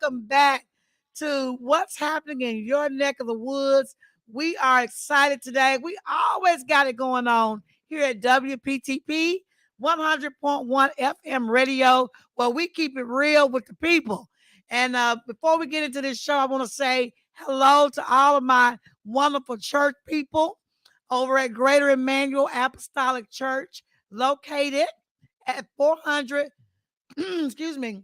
welcome back to what's happening in your neck of the woods. We are excited today. We always got it going on here at WPTP 100.1 FM radio, where we keep it real with the people. And before we get into this show, I want to say hello to all of my wonderful church people over at Greater Emmanuel Apostolic Church, located at 400, excuse me,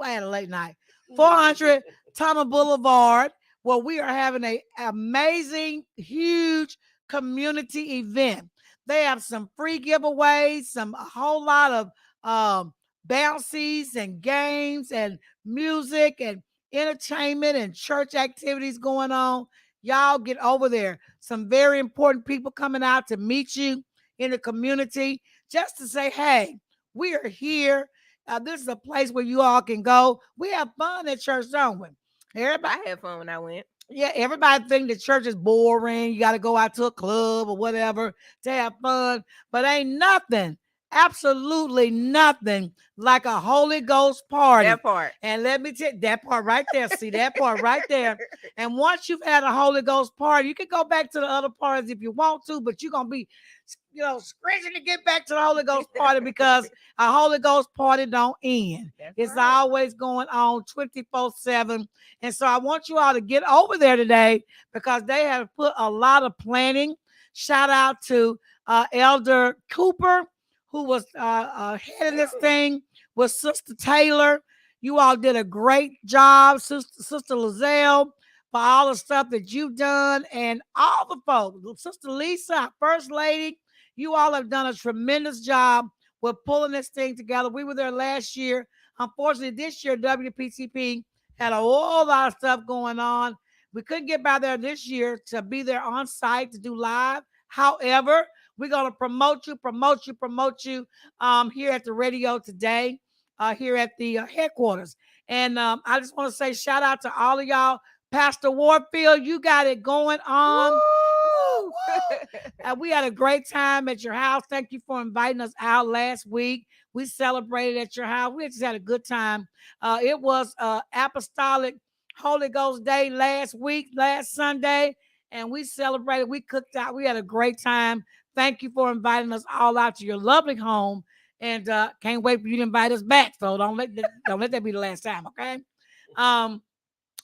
I had a late night, 400 Tunnel Boulevard, where we are having an amazing, huge community event. They have some free giveaways, a whole lot of bouncies and games and music and entertainment and church activities going on. Y'all get over there. Some very important people coming out to meet you in the community just to say, hey, we are here. This is a place where you all can go. We have fun at church, don't we? I had fun when I went. Yeah, everybody think the church is boring. You got to go out to a club or whatever to have fun. But ain't nothing, absolutely nothing like a Holy Ghost party. That part. And let me tell you, that part right there. See, that part right there. And once you've had a Holy Ghost party, you can go back to the other parties if you want to, but you're going to be, scratching to get back to the Holy Ghost party because a Holy Ghost party don't end. It's right. Always going on 24/7. And so I want you all to get over there today because they have put a lot of planning. Shout out to Elder Cooper, who was heading this thing with Sister Taylor. You all did a great job, Sister Lizelle, for all the stuff that you've done, and all the folks. Sister Lisa, our First Lady, you all have done a tremendous job with pulling this thing together. We were there last year. Unfortunately, this year, WPTP had a whole lot of stuff going on. We couldn't get by there this year to be there on site to do live. However, we're going to promote you here at the radio today, here at the headquarters. And I just want to say shout out to all of y'all. Pastor Warfield, you got it going on. Woo, woo. We had a great time at your house. Thank you for inviting us out last week. We celebrated at your house. We just had a good time. It was Apostolic Holy Ghost Day last Sunday, and we celebrated. We cooked out. We had a great time. Thank you for inviting us all out to your lovely home, and can't wait for you to invite us back. So don't let that be the last time, okay?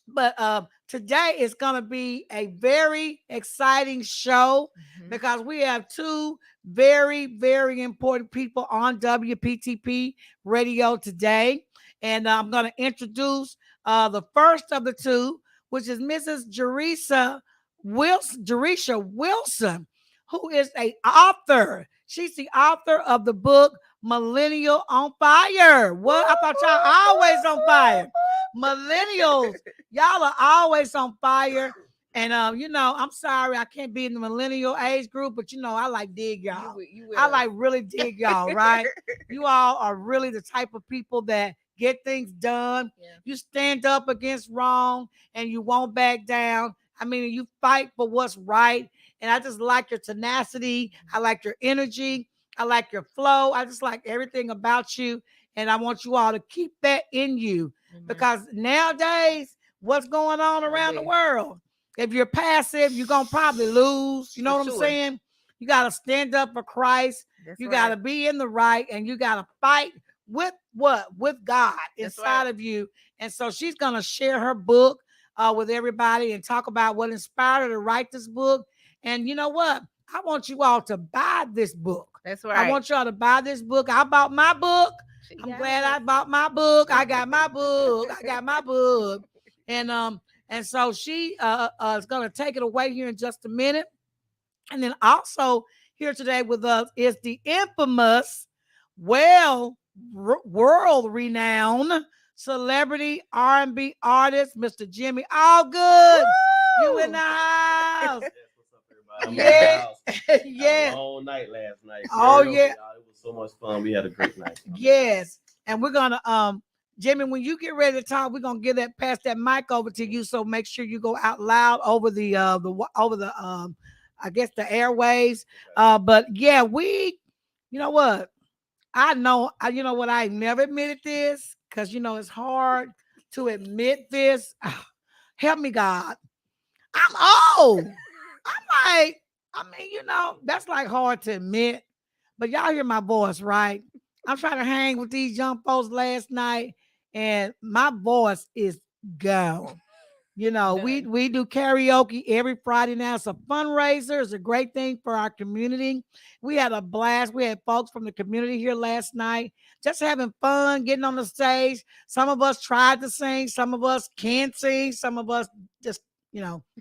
But today is going to be a very exciting show because we have two very, very important people on WPTP radio today. And I'm going to introduce the first of the two, which is Mrs. Jerisha Wilson, who is an author. She's the author of the book Milliennial on Fire. What? I thought y'all always on fire. Millennials, y'all are always on fire. And I'm sorry I can't be in the millennial age group, but I like dig y'all. I like really dig y'all, right? You all are really the type of people that get things done. Yeah. You stand up against wrong and you won't back down. I mean, you fight for what's right. And I just like your tenacity. I like your energy. I like your flow. I just like everything about you. And I want you all to keep that in you. Because nowadays, what's going on around the world? If you're passive, you're going to probably lose. You know what I'm saying? You got to stand up for Christ. You got to be in the right. And you got to fight with what? With God inside of you. And so she's going to share her book with everybody and talk about what inspired her to write this book. And you know what? I want you all to buy this book. That's right. I want y'all to buy this book. I bought my book. I'm glad I bought my book. I got my book. And so she is going to take it away here in just a minute. And then also here today with us is the infamous, world-renowned celebrity R&B artist, Mr. Jimmy Allgood. Woo! You in the house. Yeah. Yeah. A long night last night. Oh, yeah. It was so much fun. We had a great night. Yes. And we're going to, Jimmy, when you get ready to talk, we're going to pass that mic over to you. So make sure you go out loud over the I guess the airwaves. But yeah, you know what? I never admitted this because, it's hard to admit this. Help me, God. I'm old. I'm like, I mean, that's like hard to admit. But y'all hear my voice, right? I'm trying to hang with these young folks last night, and my voice is gone. We do karaoke every Friday now. It's a fundraiser. It's a great thing for our community. We had a blast. We had folks from the community here last night, just having fun, getting on the stage. Some of us tried to sing. Some of us can't sing. Some of us just,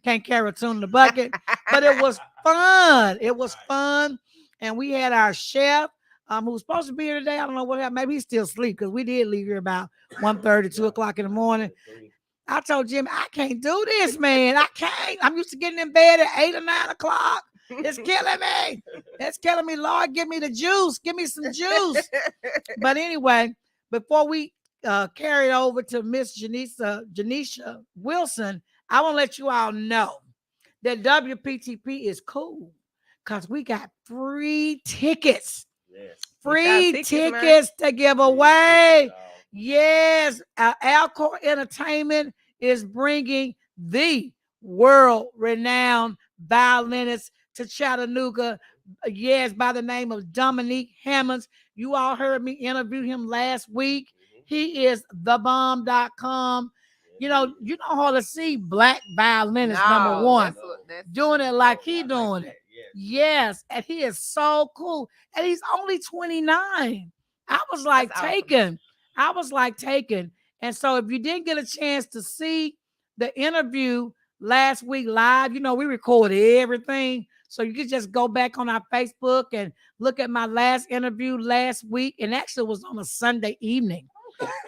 can't carry a tune in the bucket. But it was fun. It was fun. And we had our chef, who's supposed to be here today. I don't know what happened. Maybe he's still asleep because we did leave here about 1:30, 2 o'clock in the morning. I told Jim, I can't do this, man. I can't. I'm used to getting in bed at 8 or 9 o'clock. It's killing me. It's killing me. Lord, give me the juice. Give me some juice. But anyway, before we carry it over to Miss Jerisha Wilson, I want to let you all know that WPTP is cool because we got free tickets. Yes. Free tickets to give away. Yes, Allgood Entertainment is bringing the world-renowned violinist to Chattanooga. Yes, by the name of Dominique Hammonds. You all heard me interview him last week. He is thebomb.com. You don't hardly see black violinists, number one, doing it like he doing it. Yes, and he is so cool. And he's only 29. I was like taken. I was like taken. And so if you didn't get a chance to see the interview last week live, we recorded everything. So you could just go back on our Facebook and look at my last interview last week. And actually it was on a Sunday evening.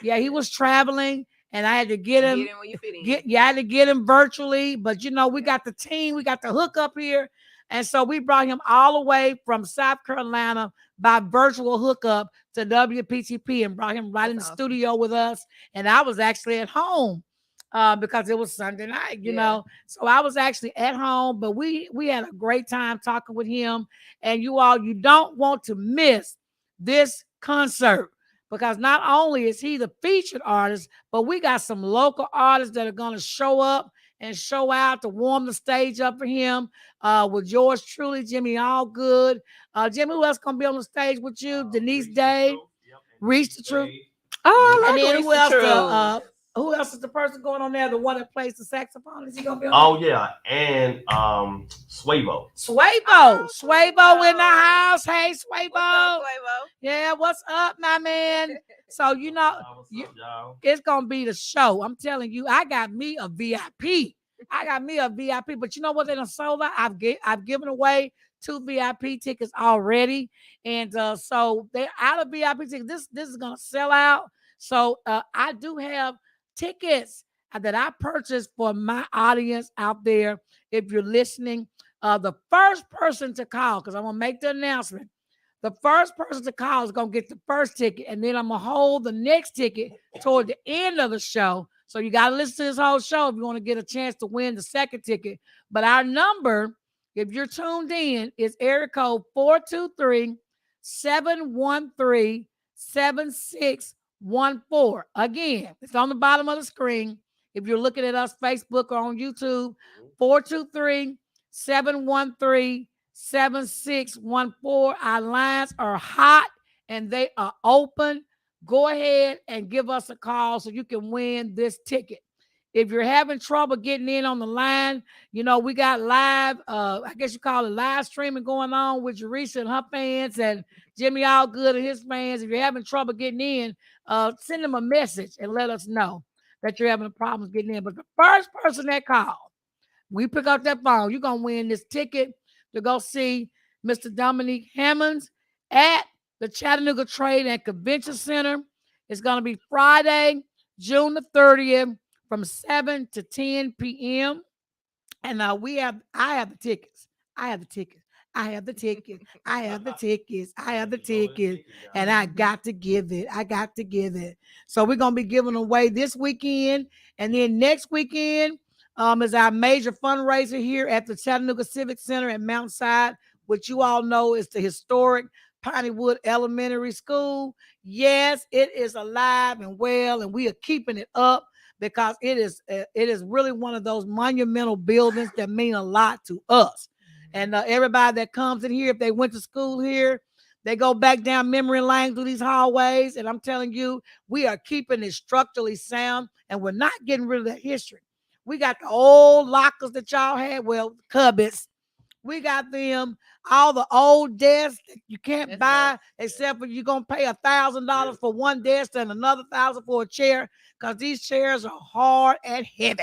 Yeah, he was traveling and I had to get him. I had to get him virtually. But we got the team, we got the hookup here. And so we brought him all the way from South Carolina by virtual hookup to WPTP and brought him right in the studio with us. And I was actually at home because it was Sunday night, you know. So I was actually at home, but we had a great time talking with him. And you don't want to miss this concert because not only is he the featured artist, but we got some local artists that are going to show up and show out to warm the stage up for him with yours truly, Jimmy Allgood. Jimmy, who else going to be on the stage with you? Denise Day, Reach the Truth. Oh, I like and then who else? Who else is the person going on there? The one that plays the saxophone? Is he going to be on there? Oh, yeah. And Swavo. Swavo in the house. Hey, Swavo. What's up, Swavo? Yeah, what's up, my man? So, it's going to be the show. I'm telling you, I got me a VIP. But you know what they done sold out? I've given away 2 VIP tickets already. And so they're out of VIP tickets. This is going to sell out. So I do have tickets that I purchased for my audience out there. If you're listening, the first person to call, because I'm going to make the announcement, the first person to call is going to get the first ticket, and then I'm going to hold the next ticket toward the end of the show. So you got to listen to this whole show if you want to get a chance to win the second ticket. But our number, if you're tuned in, is area code 423-713-7614. Again, it's on the bottom of the screen. If you're looking at us Facebook or on YouTube, 423-713-7614. Our lines are hot and they are open. Go ahead and give us a call so you can win this ticket. If you're having trouble getting in on the line, we got live, I guess you call it live streaming going on with Jerisha and her fans and Jimmy Allgood and his fans. If you're having trouble getting in, send them a message and let us know that you're having problems getting in. But the first person that called, we pick up that phone, you're going to win this ticket to go see Mr. Dominique Hammonds at the Chattanooga Trade and Convention Center. It's going to be Friday, June the 30th from 7 to 10 p.m. And I have the tickets. And I got to give it. So we're going to be giving away this weekend. And then next weekend is our major fundraiser here at the Chattanooga Civic Center at Mountside, which you all know is the historic Pineywood Elementary School. Yes, it is alive and well, and we are keeping it up because it is really one of those monumental buildings that mean a lot to us. And everybody that comes in here, if they went to school here, they go back down memory lane through these hallways. And I'm telling you, we are keeping it structurally sound, and we're not getting rid of that history. We got the old lockers that y'all had, well, cupboards. We got them, all the old desks that you can't buy, except for you're gonna pay $1,000 for one desk and another 1,000 for a chair, because these chairs are hard and heavy.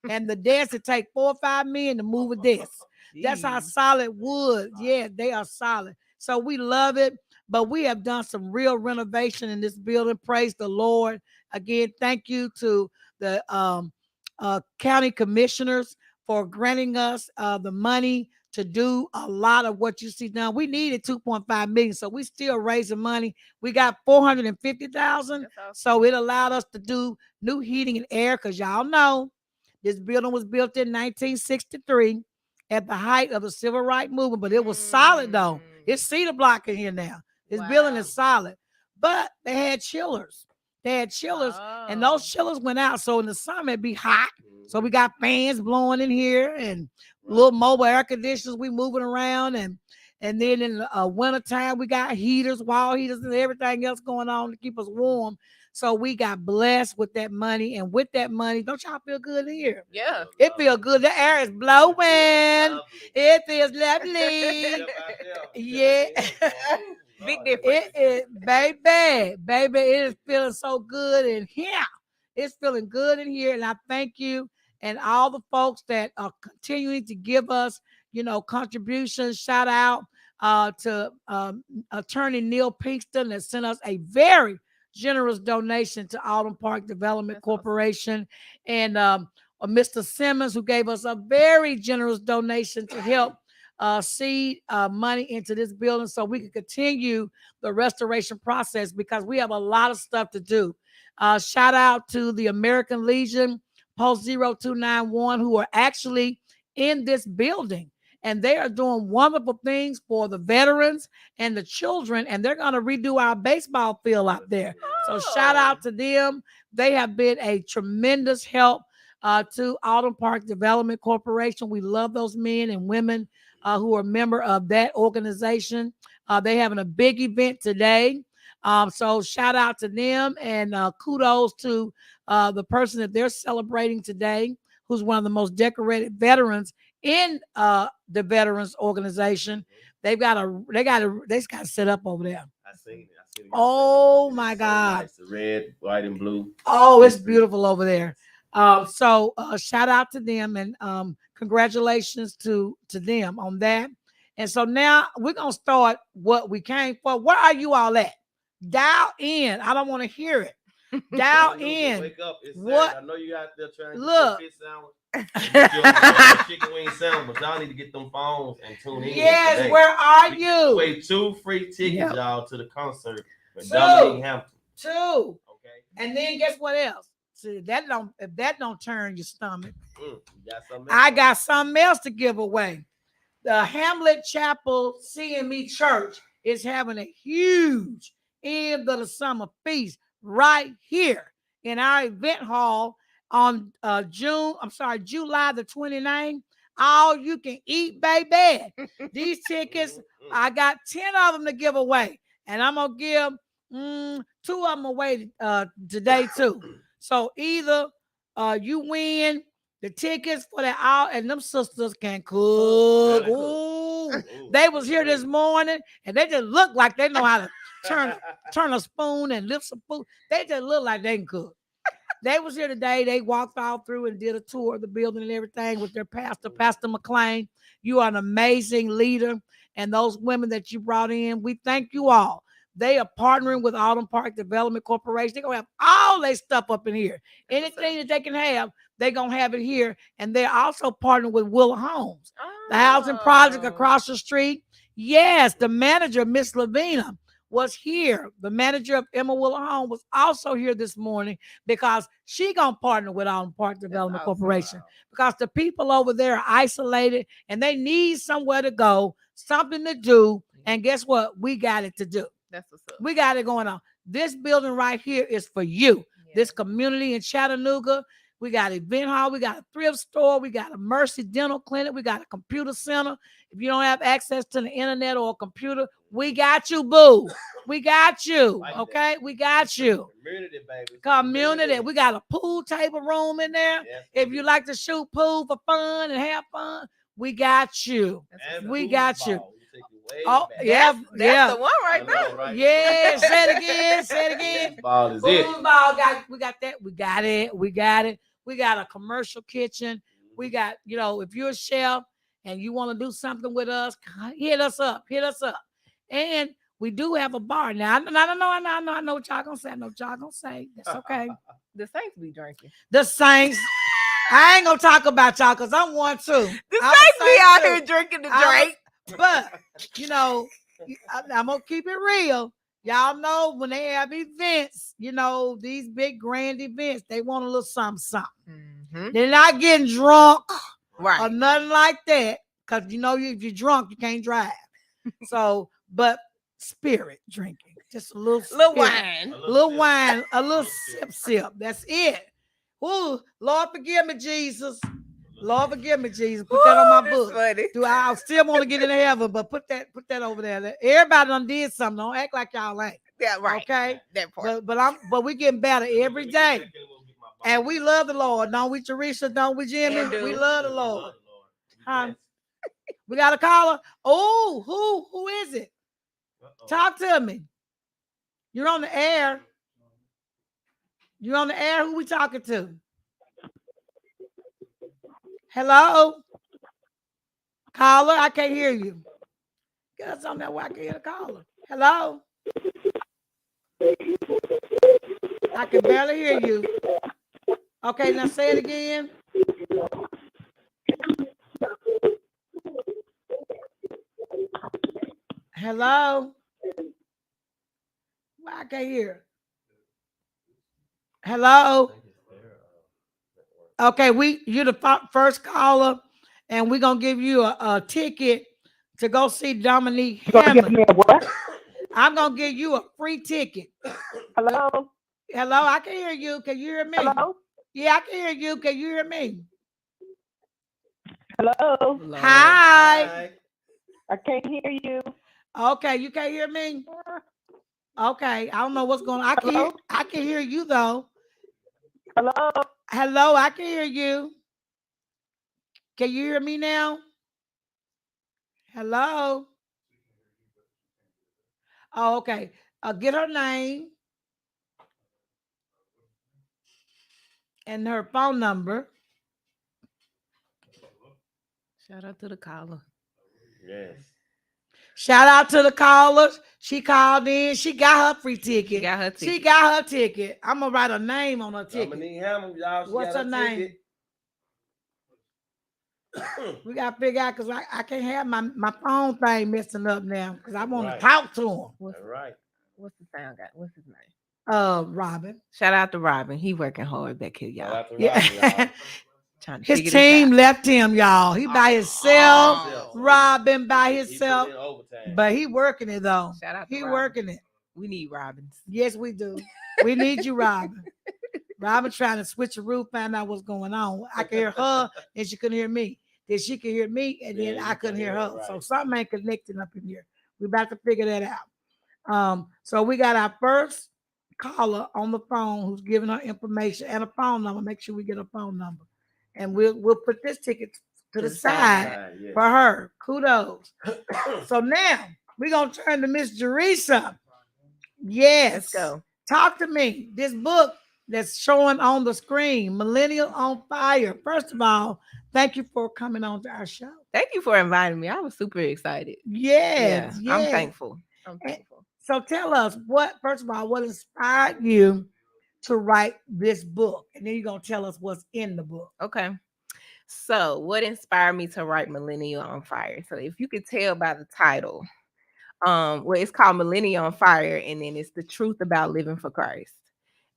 And the desks, it take 4 or 5 men to move a desk. That's how solid wood. Yeah, they are solid. So we love it. But we have done some real renovation in this building. Praise the Lord. Again, thank you to the county commissioners for granting us the money to do a lot of what you see now. We needed 2.5 million, so we still raising money. We got 450,000, so it allowed us to do new heating and air, because y'all know this building was built in 1963 at the height of the civil rights movement, but it was solid though. It's cedar block in here now. This building is solid, but they had chillers. And those chillers went out, so in the summer it'd be hot. So we got fans blowing in here and little mobile air conditioners we moving around, and then in the wintertime we got heaters, wall heaters, and everything else going on to keep us warm. So we got blessed with that money, and with that money, don't y'all feel good in here? Yeah, it feels good. The air is blowing. It feels lovely. Yeah. Big difference. It is, baby, it is feeling so good in here. It's feeling good in here, and I thank you and all the folks that are continuing to give us, contributions. Shout out to Attorney Neil Pinkston that sent us a very generous donation to Autumn Park Development Corporation, and Mr. Simmons, who gave us a very generous donation to help seed money into this building so we can continue the restoration process, because we have a lot of stuff to do. Shout out to the American Legion Post 0291, who are actually in this building, and they are doing wonderful things for the veterans and the children, and they're going to redo our baseball field out there. So shout out to them. They have been a tremendous help to Autumn Park Development Corporation. We love those men and women who are a member of that organization. They're having a big event today. So shout out to them, and kudos to the person that they're celebrating today, who's one of the most decorated veterans in the veterans organization. They got to set up over there. I seen it. Oh my God. Nice. The red, white, and blue. Oh, it's beautiful over there. So shout out to them, and congratulations to them on that. And so now we're going to start what we came for. Where are you all at? Dial in. I don't want to hear it. Dial in. Wake up. It's What? Saturday. I know you out there trying to Look. get your fish sandwich. Chicken wing sandwich. Y'all need to get them phones and tune in. Yes, today. where are We you? Wait, 2 free tickets, Yep. y'all, to the concert with 2. Dominique Hampton. 2. Okay. And then guess what else? See, if that don't turn your stomach, You got something I else? got something else to give away. The Hamlet Chapel CME Church is having a huge end of the summer feast right here in our event hall on July the 29th. All you can eat, baby. These tickets, I got 10 of them to give away, and I'm gonna give 2 of them away today too. So either you win the tickets for that all, and them sisters can cook. Ooh, they was here this morning, and they just look like they know how to turn a spoon and lift some food. They just look like they can cook. They was here today. They walked all through and did a tour of the building and everything with their pastor, Pastor McLean. You are an amazing leader, and those women that you brought in, we thank you all. They are partnering with Autumn Park Development Corporation. They're going to have all their stuff up in here. Anything that they can have, they're going to have it here. And they're also partnering with Willa Homes, the housing project across the street. Yes, the manager, Miss Lavina, was here. The manager of Emma Willa Home was also here this morning, because she going to partner with Autumn Park Development Corporation. Because the people over there are isolated, and they need somewhere to go, something to do. And guess what? We got it to do. That's what's up. We got it going on. This building right here is for you. this community in Chattanooga. We got an event hall. We got a thrift store. We got a Mercy Dental Clinic. We got a computer center. If you don't have access to the internet or a computer, we got you, boo. We got you. Okay? We got you. Community, baby. Community. We got a pool table room in there. Yes, If you like to shoot pool for fun and have fun, we got you. And We got you. foosball. We take you way Oh, back. yeah. That's the one I right know, there. right? Yeah, say it again. Say it again. Foosball is it. Foosball, we got that. We got it. We got it. We got a commercial kitchen. We got, if you're a chef and you want to do something with us, hit us up. Hit us up. And we do have a bar. Now, I know what y'all gonna say. I know what y'all gonna say. That's okay. The Saints be drinking. The Saints. I ain't gonna talk about y'all because I'm one too. The Saints be out here drinking the drink. But I'm gonna keep it real. Y'all know when they have events, these big grand events, they want a little something, something. Mm-hmm. They're not getting drunk Right. or nothing like that. Because if you're drunk, you can't drive. So, but spirit drinking. Just a little wine. A little wine, a little sip. That's it. Ooh, Lord forgive me, Jesus. Lord forgive me, Jesus. Put that on my book. Funny. I still want to get into heaven, but put that over there. Everybody done did something. Don't act like y'all ain't. Yeah, right. Okay. That part. But we getting better every day. And we love the Lord. Don't we, Jerisha? Don't we, Jimmy? We love the Lord. We got a caller. Oh, who is it? Talk to me. You're on the air. You're on the air. Who we talking to? Hello? Caller, I can't hear you. Get us on that way I can hear the caller. Hello? I can barely hear you. Okay, now say it again. Hello? Well, I can't hear. Hello? Okay, you're the first caller, and we're gonna give you a ticket to go see Dominique Hammond. I'm gonna give you a free ticket. Hello? Hello, I can hear you. Can you hear me? Hello? Yeah, I can hear you. Can you hear me? Hello? Hi. I can't hear you. Okay, you can't hear me? Okay, I don't know what's going on. I can hear you though. Hello? Hello, I can hear you. Can you hear me now? Hello? Oh, okay. Get her name and her phone number. Shout out to the caller. Yes. Shout out to the callers. She called in. She got her free ticket. She got her ticket. I'm gonna write a name on her ticket. Dominique Hammond, y'all. What's her name? We gotta figure out because I can't have my phone thing messing up now because I want to talk to him. All right. What's the sound guy? What's his name? Robin. Shout out to Robin. He working hard back here, y'all. Shout out to Yeah. Robin, y'all. Trying to His figure team this out. left him, y'all. He by himself. Oh. Robin by He put himself. in overtime. But he working it though. Shout out to He Robin. working it. We need Robins. Yes, we do. We need you, Robin. Robin trying to switch a roof, find out what's going on. I can hear her, and she couldn't hear me. Then she could hear me, and then I couldn't hear her. Right. So something ain't connecting up in here. We about to figure that out. So we got our first caller on the phone who's giving her information and a phone number. Make sure we get a phone number, and we'll put this ticket to the side yes. for her. Kudos. So now we're gonna turn to Miss Jerisha. Yes. Let's go. Talk to me. This book that's showing on the screen, Millennial on Fire. First of all, thank you for coming on to our show. Thank you for inviting me. I was super excited. Yes. I'm thankful. So tell us what inspired you to write this book? And then you're going to tell us what's in the book. Okay. So what inspired me to write Millennial on Fire? So if you could tell by the title, well, it's called Millennial on Fire, and then it's the truth about living for Christ.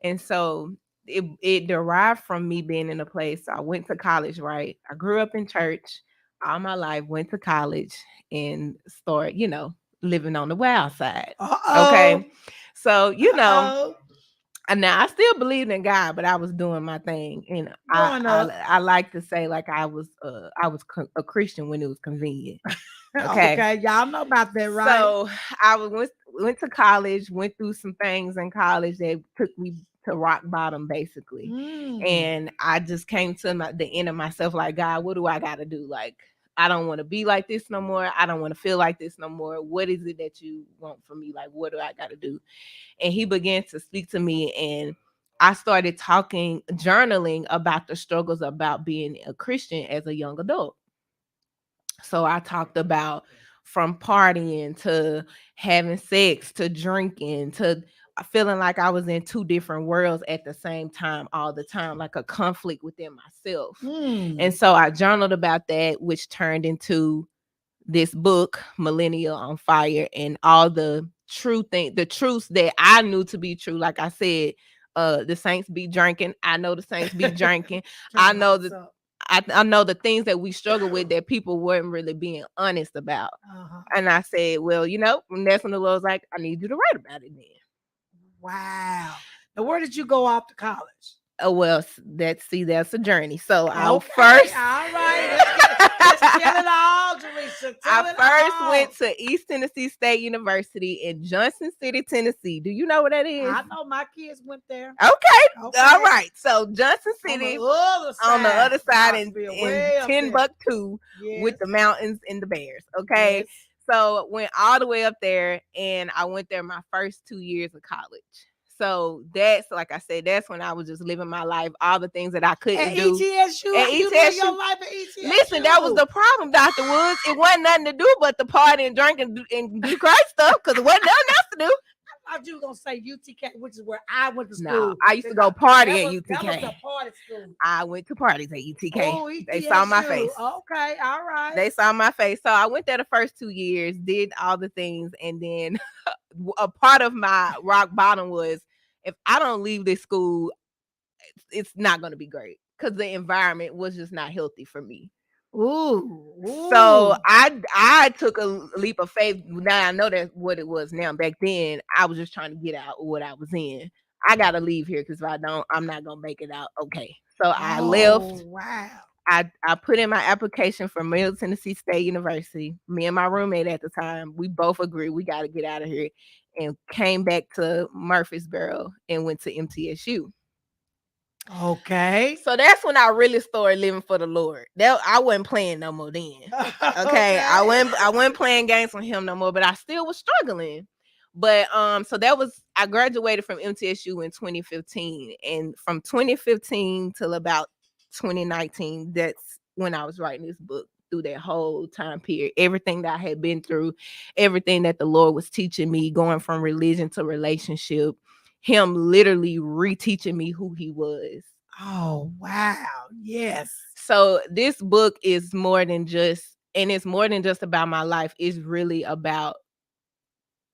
And so it derived from me being in a place. I went to college, right? I grew up in church all my life, went to college, and started, living on the wild side. Uh-oh. Okay. So, And now I still believed in God, but I was doing my thing, and Growing up. I like to say like I was a Christian when it was convenient. Okay. Okay, y'all know about that, right? So I went to college, went through some things in college that took me to rock bottom, basically. And I just came to the end of myself, like, God, what do I got to do? Like, I don't want to be like this no more. I don't want to feel like this no more. What is it that you want from me? Like, what do I got to do? And he began to speak to me, and I started journaling about the struggles about being a Christian as a young adult. So I talked about from partying to having sex to drinking to feeling like I was in two different worlds at the same time all the time, like a conflict within myself. And so I journaled about that, which turned into this book, Milliennial on Fire, and all the truths that I knew to be true. Like I said, the saints be drinking. I know the saints be drinking. I know that I know the things that we struggle with that people weren't really being honest about. And I said, well, and that's when the Lord's like, I need you to write about it then. Wow. Now, where did you go off to college? Oh, well, that's a journey. So Okay, I'll first. All right. Let's tell it all, Jerisha. I first went to East Tennessee State University in Johnson City, Tennessee. Do you know what that is? I know my kids went there. Okay. All right. So Johnson City on the other side in Timbuktu with the mountains and the bears. Okay. Yes. So went all the way up there, and I went there my first 2 years of college. So that's, like I said, that's when I was just living my life, all the things that I couldn't do. ETSU, you live your life at ETSU. Listen, that was the problem, Dr. Woods. It wasn't nothing to do but the party and drink and do Christ stuff, because it wasn't nothing else to do. I thought you were going to say UTK, which is where I went to school. No, I used to go party at UTK. That was the party school. I went to parties at UTK. Oh, ETSU. They saw my face. Okay, all right. They saw my face. So I went there the first 2 years, did all the things, and then a part of my rock bottom was, if I don't leave this school, it's not going to be great, because the environment was just not healthy for me. Ooh. So I took a leap of faith. Now I know that's what it was now. Back then, I was just trying to get out of what I was in. I got to leave here, because if I don't, I'm not going to make it out. Okay. So I left. Wow. I put in my application for Middle Tennessee State University. Me and my roommate at the time, we both agreed we got to get out of here, and came back to Murfreesboro and went to MTSU. Okay. So that's when I really started living for the Lord. I wasn't playing no more then. Okay. I wasn't playing games with him no more, but I still was struggling. But so I graduated from MTSU in 2015, and from 2015 till about 2019, that's when I was writing this book. Through that whole time period, everything that I had been through, everything that the Lord was teaching me, going from religion to relationship, him literally reteaching me who he was. Oh, wow. Yes. So this book is more than just about my life. It's really about,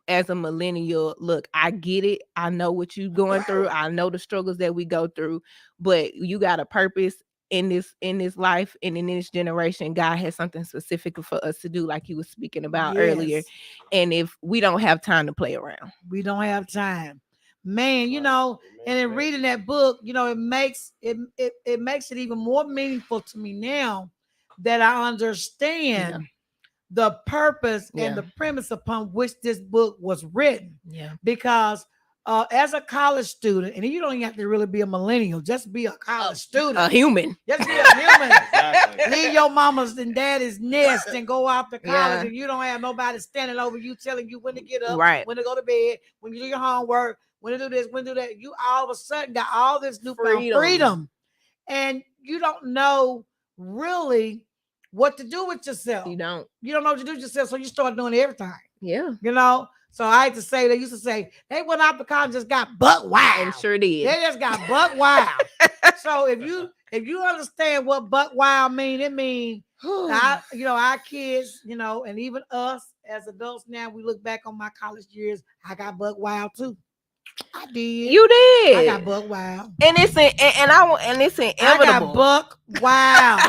as a millennial, look, I get it. I know what you're going through. I know the struggles that we go through, but you got a purpose in this life, and in this generation. God has something specific for us to do, like you was speaking about earlier. And if we don't have time to play around, we don't have time, man. And in reading that book, it makes it even more meaningful to me now that I understand the purpose and the premise upon which this book was written. Because as a college student, and you don't even have to really be a millennial, just be a college student, a human. Just be a human. Exactly. Leave your mama's and daddy's nest and go out to college, and you don't have nobody standing over you telling you when to get up, when to go to bed, when you do your homework, when to do this, when to do that. You all of a sudden got all this newfound freedom, and you don't know really what to do with yourself. You don't know what to do with yourself, so you start doing everything. So I had to say, they used to say they went out to college, just got buck wild. And sure did. They just got buck wild. So if you understand what buck wild mean, it means our kids, and even us as adults now, we look back on my college years. I got buck wild too. I did. You did. I got buck wild. And it's inevitable. I got buck wild.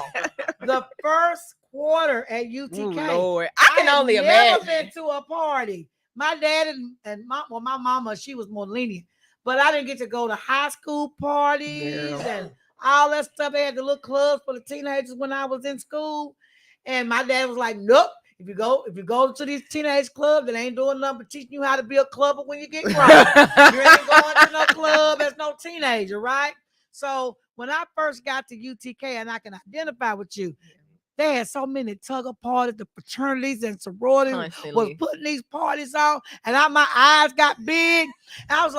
The first quarter at UTK. Lord, I can only imagine. Never been to a party. My dad and my mama, she was more lenient. but I didn't get to go to high school parties Girl. and all that stuff. They had the little clubs for the teenagers when I was in school. And my dad was like, nope. If you go to these teenage clubs, it ain't doing nothing but teaching you how to be a clubber when you get grown. You ain't going to no club as no teenager, right? So when I first got to UTK, and I can identify with you, they had so many tugger parties, the fraternities and sororities was Constantly. putting these parties on, and my eyes got big. And I was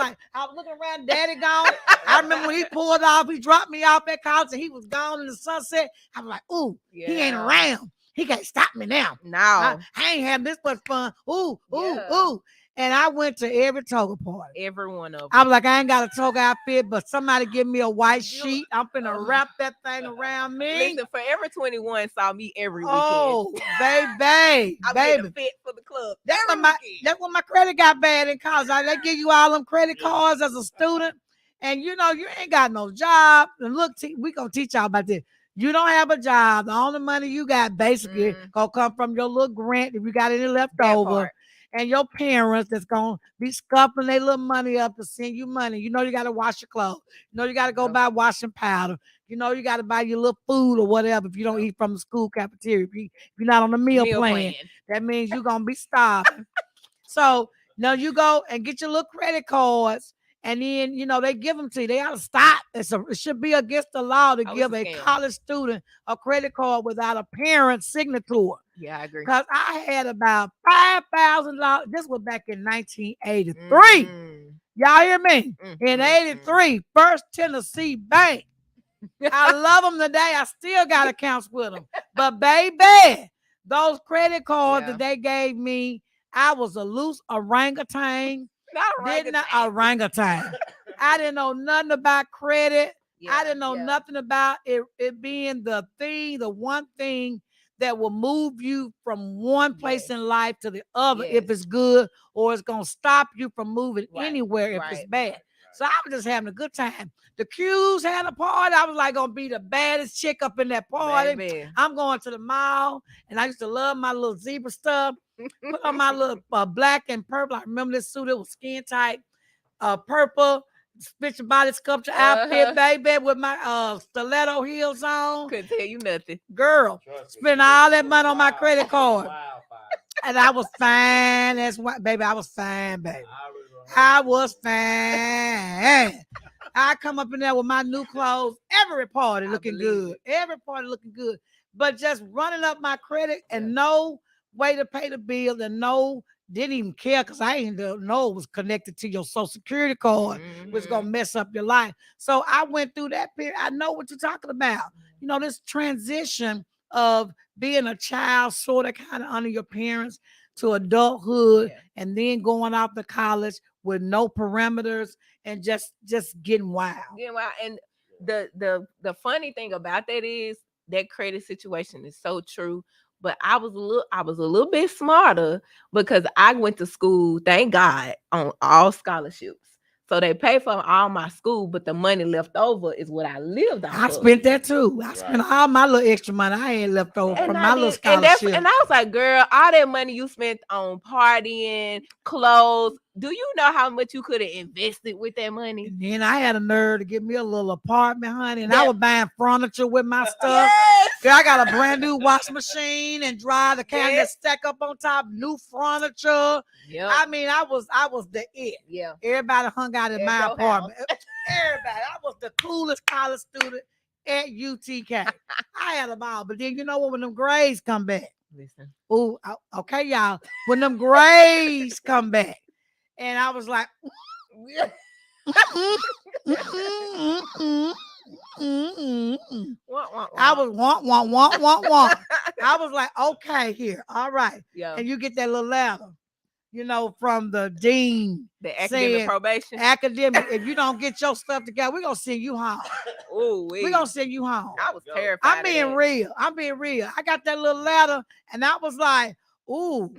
looking around, Daddy gone. I remember when he pulled off, he dropped me off at college, and he was gone in the sunset. I was like, ooh, he ain't Yeah. around. He can't stop me now. No. I ain't having this much fun. Ooh, Yeah. ooh. And I went to every toga party. Every one of them. I was like, I ain't got a toga outfit, but somebody give me a white sheet. I'm finna wrap that thing around me. Listen, Forever 21 saw me every weekend. Oh, baby, I baby. made a fit for the club. That's every weekend. that's when my credit got bad in college. They give you all them credit cards as a student, and you ain't got no job. And look, we gonna teach y'all about this. You don't have a job. The only money you got basically gonna come from your little grant if you got any left over. And your parents that's gonna be scuffing their little money up to send you money. You got to wash your clothes. You got to go buy washing powder. You got to buy your little food or whatever if you don't eat from the school cafeteria. If you're not on the meal plan, that means you're gonna be starving. So now you go and get your little credit cards. And then, they give them to you. They ought to stop. It should be against the law to give a college student a credit card without a parent's signature. Yeah, I agree. Because I had about $5,000. This was back in 1983. Y'all hear me? In 83, First Tennessee Bank. I love them today. I still got accounts with them. But baby, those credit cards that they gave me, I was a loose orangutan. Orangutan. I didn't know nothing about credit. I didn't know nothing about it being the one thing that will move you from one place in life to the other if it's good, or it's going to stop you from moving anywhere if it's bad. So I was just having a good time. The Q's had a party. I was like going to be the baddest chick up in that party. Baby. I'm going to the mall, and I used to love my little zebra stuff. Put on my little black and purple. I remember this suit. It was skin tight, purple, spit your body sculpture outfit, baby, with my stiletto heels on. Couldn't tell you nothing. Girl, spent all that money on my credit card. And I was fine. That's what, baby, I was fine, baby. I was fine. I come up in there with my new clothes, every party looking good. Every party looking good. But just running up my credit and no way to pay the bill, and didn't even care because I didn't know it was connected to your social security card, which is gonna mess up your life. So I went through that period. I know what you're talking about. This transition of being a child, sort of kind of under your parents, to adulthood, and then going off to college with no parameters and just getting wild. And the funny thing about that is that credit situation is so true. But I was a little bit smarter because I went to school, thank God, on all scholarships. So they pay for all my school, but the money left over is what I lived on. I spent that too. I spent all my little extra money I ain't left over from my little scholarship. And I was like, girl, all that money you spent on partying, clothes, do you know how much you could have invested with that money? And then I had a nerve to get me a little apartment, honey, and I was buying furniture with my stuff. Yes. Girl, I got a brand new washing machine and dryer, the cabinet stack up on top, new furniture. Yep. I mean, I was the it. Yeah. Everybody hung out in my apartment. Everybody. I was the coolest college student at UTK. I had a ball, but then when them grades come back. Listen. Oh, okay, y'all. When them grades come back. And I was like, I was want. I was like, okay, here, all right. Yeah. And you get that little letter, from the dean, the academic probation. Academic. If you don't get your stuff together, we're gonna send you home. We're gonna send you home. I was terrified. I'm being real. I got that little letter, and I was like, ooh.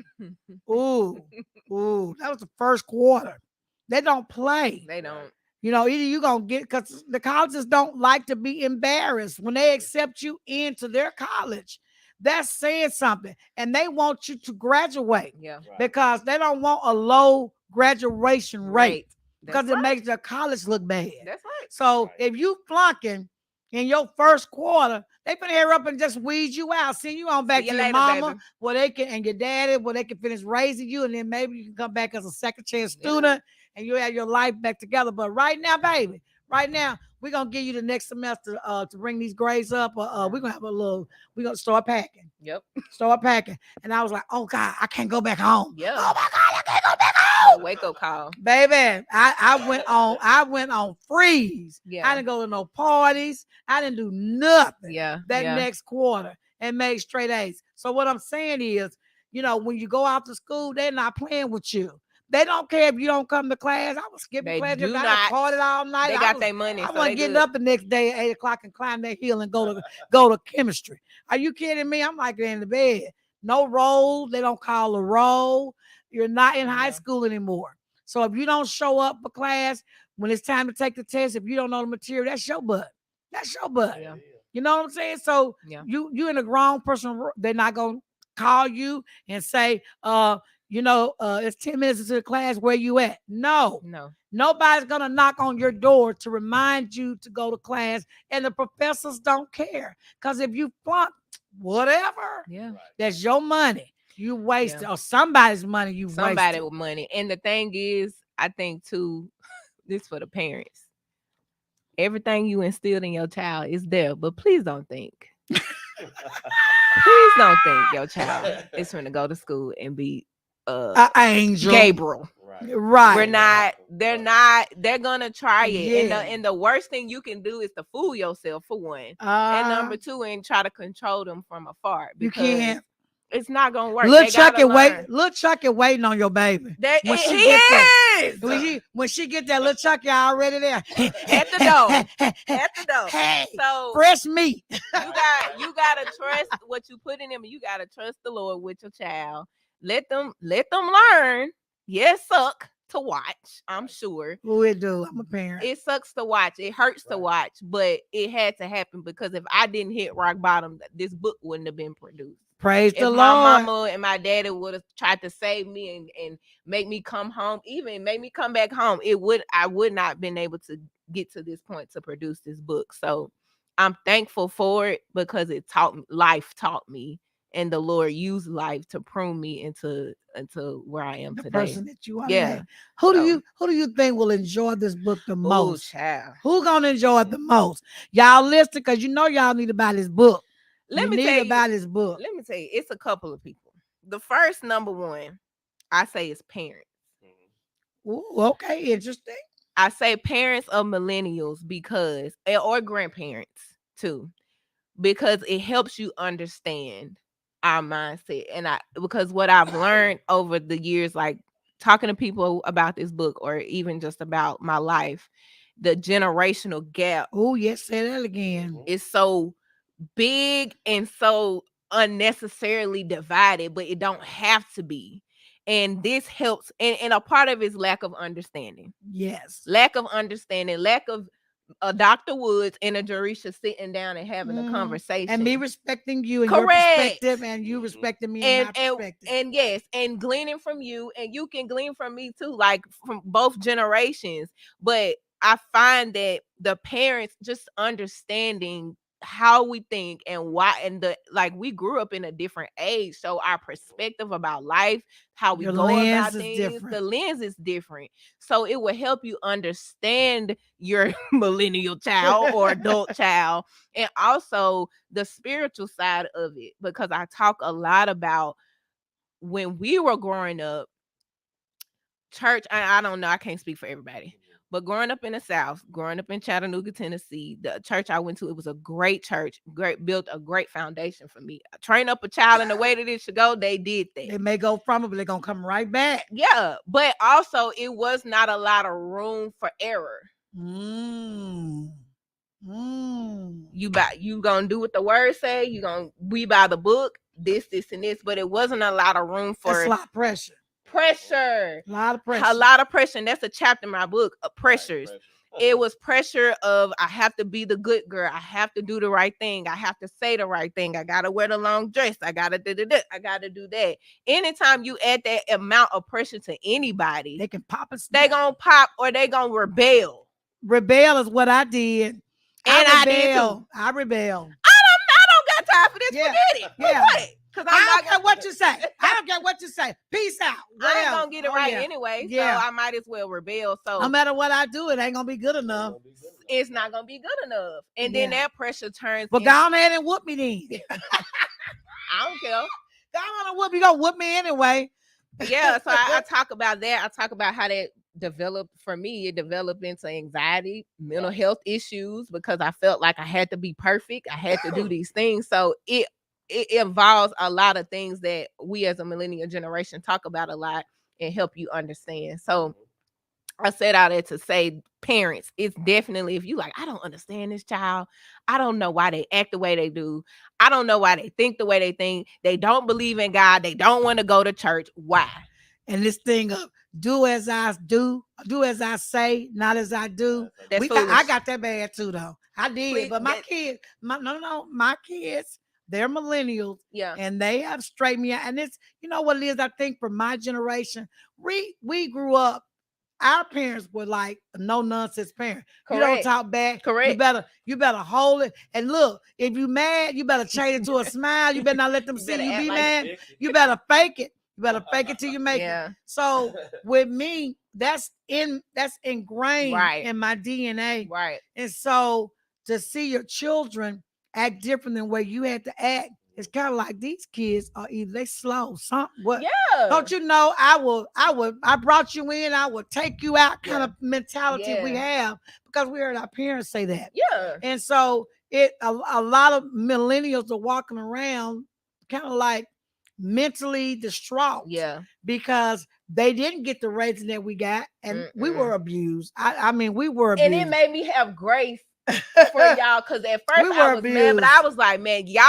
That was the first quarter. They don't play. They don't. Either you gonna get, because the colleges don't like to be embarrassed when they accept you into their college. That's saying something, and they want you to graduate. Yeah. Because they don't want a low graduation rate. because That's it right. makes the college look bad. That's right. So Right. if you flunking in your first quarter, they finna hurry up and just weed you out, send you on back See to you your later, mama, baby. where they can and your daddy, where they can finish raising you, and then maybe you can come back as a second chance Yeah. student and you have your life back together. But right now, baby, right now, we're gonna give you the next semester to bring these grades up. We're gonna have we're gonna start packing. Yep. Start packing. And I was like, oh God, I can't go back home. Yeah. Oh my God, I can't go back A home. wake up call. Baby, I went on freeze. Yeah. I didn't go to no parties. I didn't do nothing Yeah. that Yeah. next quarter and made straight A's. So what I'm saying is, when you go out to school, they're not playing with you. They don't care if you don't come to class. I was skipping They class. do I not. partied all night. They got their money, I so wasn't they getting good. up the next day at 8 o'clock and climb that hill and go to chemistry. Are you kidding me? I'm like in the bed. No roll. They don't call a roll. You're not in high Yeah. school anymore. So if you don't show up for class when it's time to take the test, if you don't know the material, that's your butt. That's your butt. Yeah. You know what I'm saying? So Yeah. you in a grown person, they're not gonna call you and say, it's 10 minutes into the class, where you at? No. No. Nobody's gonna knock on your door to remind you to go to class, and the professors don't care. Because if you flunk, whatever, Yeah. that's your money. You wasted, Yeah. or somebody's money you Somebody wasted. with money. And the thing is, I think too, this for the parents. Everything you instilled in your child is there, but please don't think. Please don't think your child is going to go to school and be Angel. Gabriel. Right. Right. We're not, they're not, they're gonna try it. Yeah. And the worst thing you can do is to fool yourself, for one. And Uh, number two, and try to control them from afar. you Because can't. it's not gonna work. Little They gotta learn. Little Chucky waiting on your baby. That, When she he get there. is When she get that, little Chucky already there at the door. At the door. Hey, So fresh meat. you gotta trust what you put in them. You gotta trust the Lord with your child. Let them learn. Yes, suck to watch. I'm sure What we do? I'm a parent. it sucks to watch. It hurts to watch, but it had to happen because if I didn't hit rock bottom, this book wouldn't have been produced. Praise If the my Lord. mama and my daddy would have tried to save me and make me come home, even make me come back home, I would not have been able to get to this point to produce this book. So I'm thankful for it because life taught me, and the Lord used life to prune me into where I am The today. person that you are. Yeah. now. Who So- do you think will enjoy this book the Oh, most? child. Who gonna enjoy it the most? Y'all listen, because y'all need to buy this book. Let me need tell to you. buy this book. Let me tell you, it's a couple of people. The first number one, I say, is parents. Ooh, okay, interesting. I say parents of millennials or grandparents too, because it helps you understand our mindset. And because what I've learned over the years, like talking to people about this book or even just about my life, the generational gap Oh, yes, say that again. is so big and so unnecessarily divided, but it don't have to be. And this helps, and a part of it is lack of understanding. Yes. Lack of understanding, lack of a Dr. Woods and a Jerisha sitting down and having a conversation. And me respecting you and Correct. your perspective, and you respecting me and my perspective. And yes, and gleaning from you, and you can glean from me too, like from both generations. But I find that the parents just understanding how we think and why, and we grew up in a different age, so our perspective about life, how we Your go lens about is things, different. the lens is different. So it will help you understand your millennial child or adult child, and also the spiritual side of it, because I talk a lot about when we were growing up, church. I don't know, I can't speak for everybody. But growing up in the South, growing up in Chattanooga, Tennessee, the church I went to, it was a great church, built a great foundation for me. Train up a child in the way that it should go, they did that. They may go from it, but they're going to come right back. Yeah, but also it was not a lot of room for error. You gonna do what the word say, we by the book, this, and this, but it wasn't a lot of room for That's a lot of pressure. pressure. A lot of pressure. A lot of pressure. And that's a chapter in my book, pressures. it was pressure of I have to be the good girl. I have to do the right thing. I have to say the right thing. I gotta wear the long dress. I gotta do I gotta do that. Anytime you add that amount of pressure to anybody, They can pop a they gonna pop or they gonna rebel. Rebel is what I did. And I did too. I rebel. I don't got time for this. Yeah. Forget it. Yeah. What? Because I I'm don't not care gonna, what you say. I don't care what you say. Peace out. I ain't gonna get it right Yeah. anyway. Yeah. So I might as well rebel. So No matter what I do, it ain't gonna be good enough. it's not gonna be good enough. And then Yeah. that pressure turns. But into, go on ahead and whoop me then. I don't care. Go on and whoop me. You gonna whoop me anyway. Yeah. So I talk about that. I talk about how that developed for me. It developed into anxiety, mental health issues because I felt like I had to be perfect. I had to do these things. So it involves a lot of things that we as a millennial generation talk about a lot and help you understand. So I said all that to say, parents, it's definitely, if you like, I don't understand this child. I don't know why they act the way they do. I don't know why they think the way they think. They don't believe in God. They don't want to go to church. Why? And this thing of do as I do as I say, not as I do. That's I foolish. got that bad too, though. I did, but my kids, my kids, they're millennials. Yeah. And they have straightened me out. And it's, you know what it is, I think for my generation, we grew up, our parents were like no nonsense parents. You don't Correct. talk back. Correct. You better hold it. And look, if you mad, you better change it to a smile. You better not let them You see better you act be like mad. You better fake it. You better fake it till you make it. Yeah. So with me, that's ingrained Right. in my DNA. Right. And so to see your children act different than where you had to act, it's kind of like these kids are either they slow, what? Yeah. Don't you know? I brought you in. I will take you out. Kind of mentality we have because we heard our parents say that. Yeah. And so a lot of millennials are walking around kind of like mentally distraught. Yeah. Because they didn't get the raising that we got, and we were abused. I mean, we were abused. And it made me have grace for y'all because at first We I were was mad, abused. but I was like, man, y'all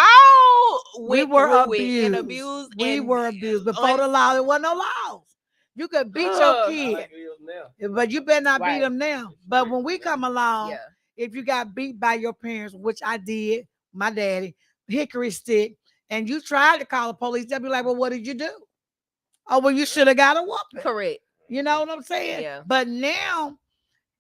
We went were through it and abused. abused. We and were abused before the law. There wasn't no laws. You could beat your kid, but you better not beat them now. But when we come along, if you got beat by your parents, which I did, my daddy, hickory stick, and you tried to call the police, they'll be like, well, what did you do? Oh, well, you should have got a whooping. Correct. You know what I'm saying? Yeah. But now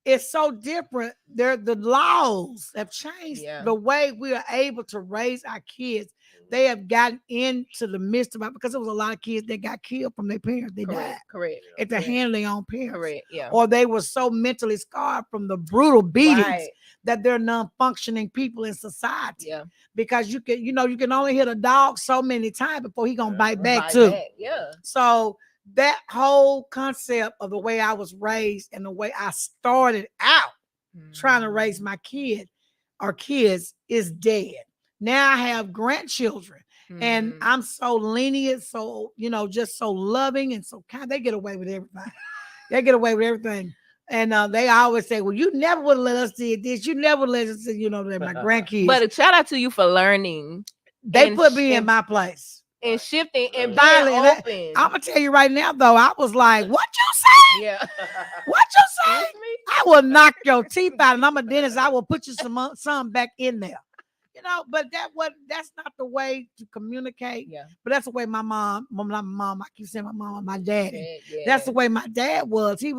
it's so different. The laws have changed the way we are able to raise our kids. They have gotten into the midst of it because there was a lot of kids that got killed from their parents. They died Correct. at the hand of their own parents. Correct. Yeah. Or they were so mentally scarred from the brutal beatings that they're non-functioning people in society. Yeah. Because you can only hit a dog so many times before he gonna bite back too. Yeah. So that whole concept of the way I was raised and the way I started out trying to raise my kid or kids is dead. Now I have grandchildren and I'm so lenient, so, just so loving and so kind. They get away with everything. They get away with everything. And they always say, well, you never would let us do this. You never let us, they're my grandkids. But a shout out to you for learning. They put me in my place. And shifting and finally, being open. I'm gonna tell you right now, though, I was like, "What you say? Yeah, what you say? I will knock your teeth out, and I'm a dentist. I will put you some back in there." But that's not the way to communicate. Yeah, but that's the way my mom, not my mom. I keep saying my mom, my daddy. Yeah. That's the way my dad was. He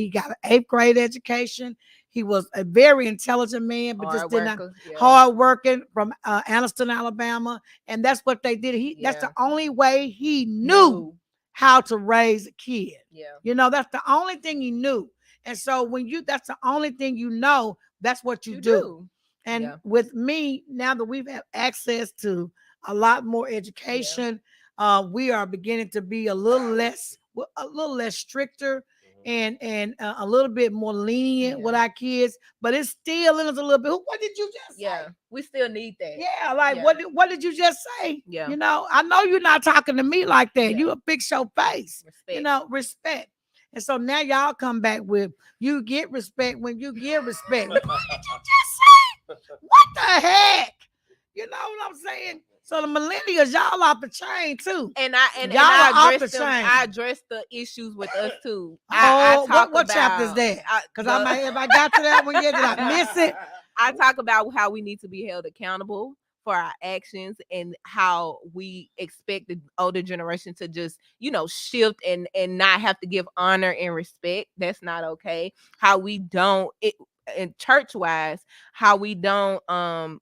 got an 8th grade education. He was a very intelligent man, but just did not hard working from Anniston, Alabama, and that's what they did. That's the only way he knew how to raise a kid. Yeah, that's the only thing he knew. And so that's the only thing that's what you do. And with me, now that we've had access to a lot more education, we are beginning to be a little less stricter and a little bit more lenient with our kids, but it's still in us a little bit. What did you just say? Yeah, we still need that. Yeah, like what did you just say? Yeah, I know you're not talking to me like that. You fix your face. Respect. Respect. And so now y'all come back with you get respect when you give respect. What did you just say? What the heck? You know what I'm saying? So the millennials, y'all off the chain too. And I and, Y'all and are I off addressed the them. chain. I addressed the issues with us too. Oh, I talk what about, chapter is that? Because I might if I got to that one yet, did I miss it? I talk about how we need to be held accountable for our actions and how we expect the older generation to just, shift and not have to give honor and respect. That's not okay. How we don't it and church wise, how we don't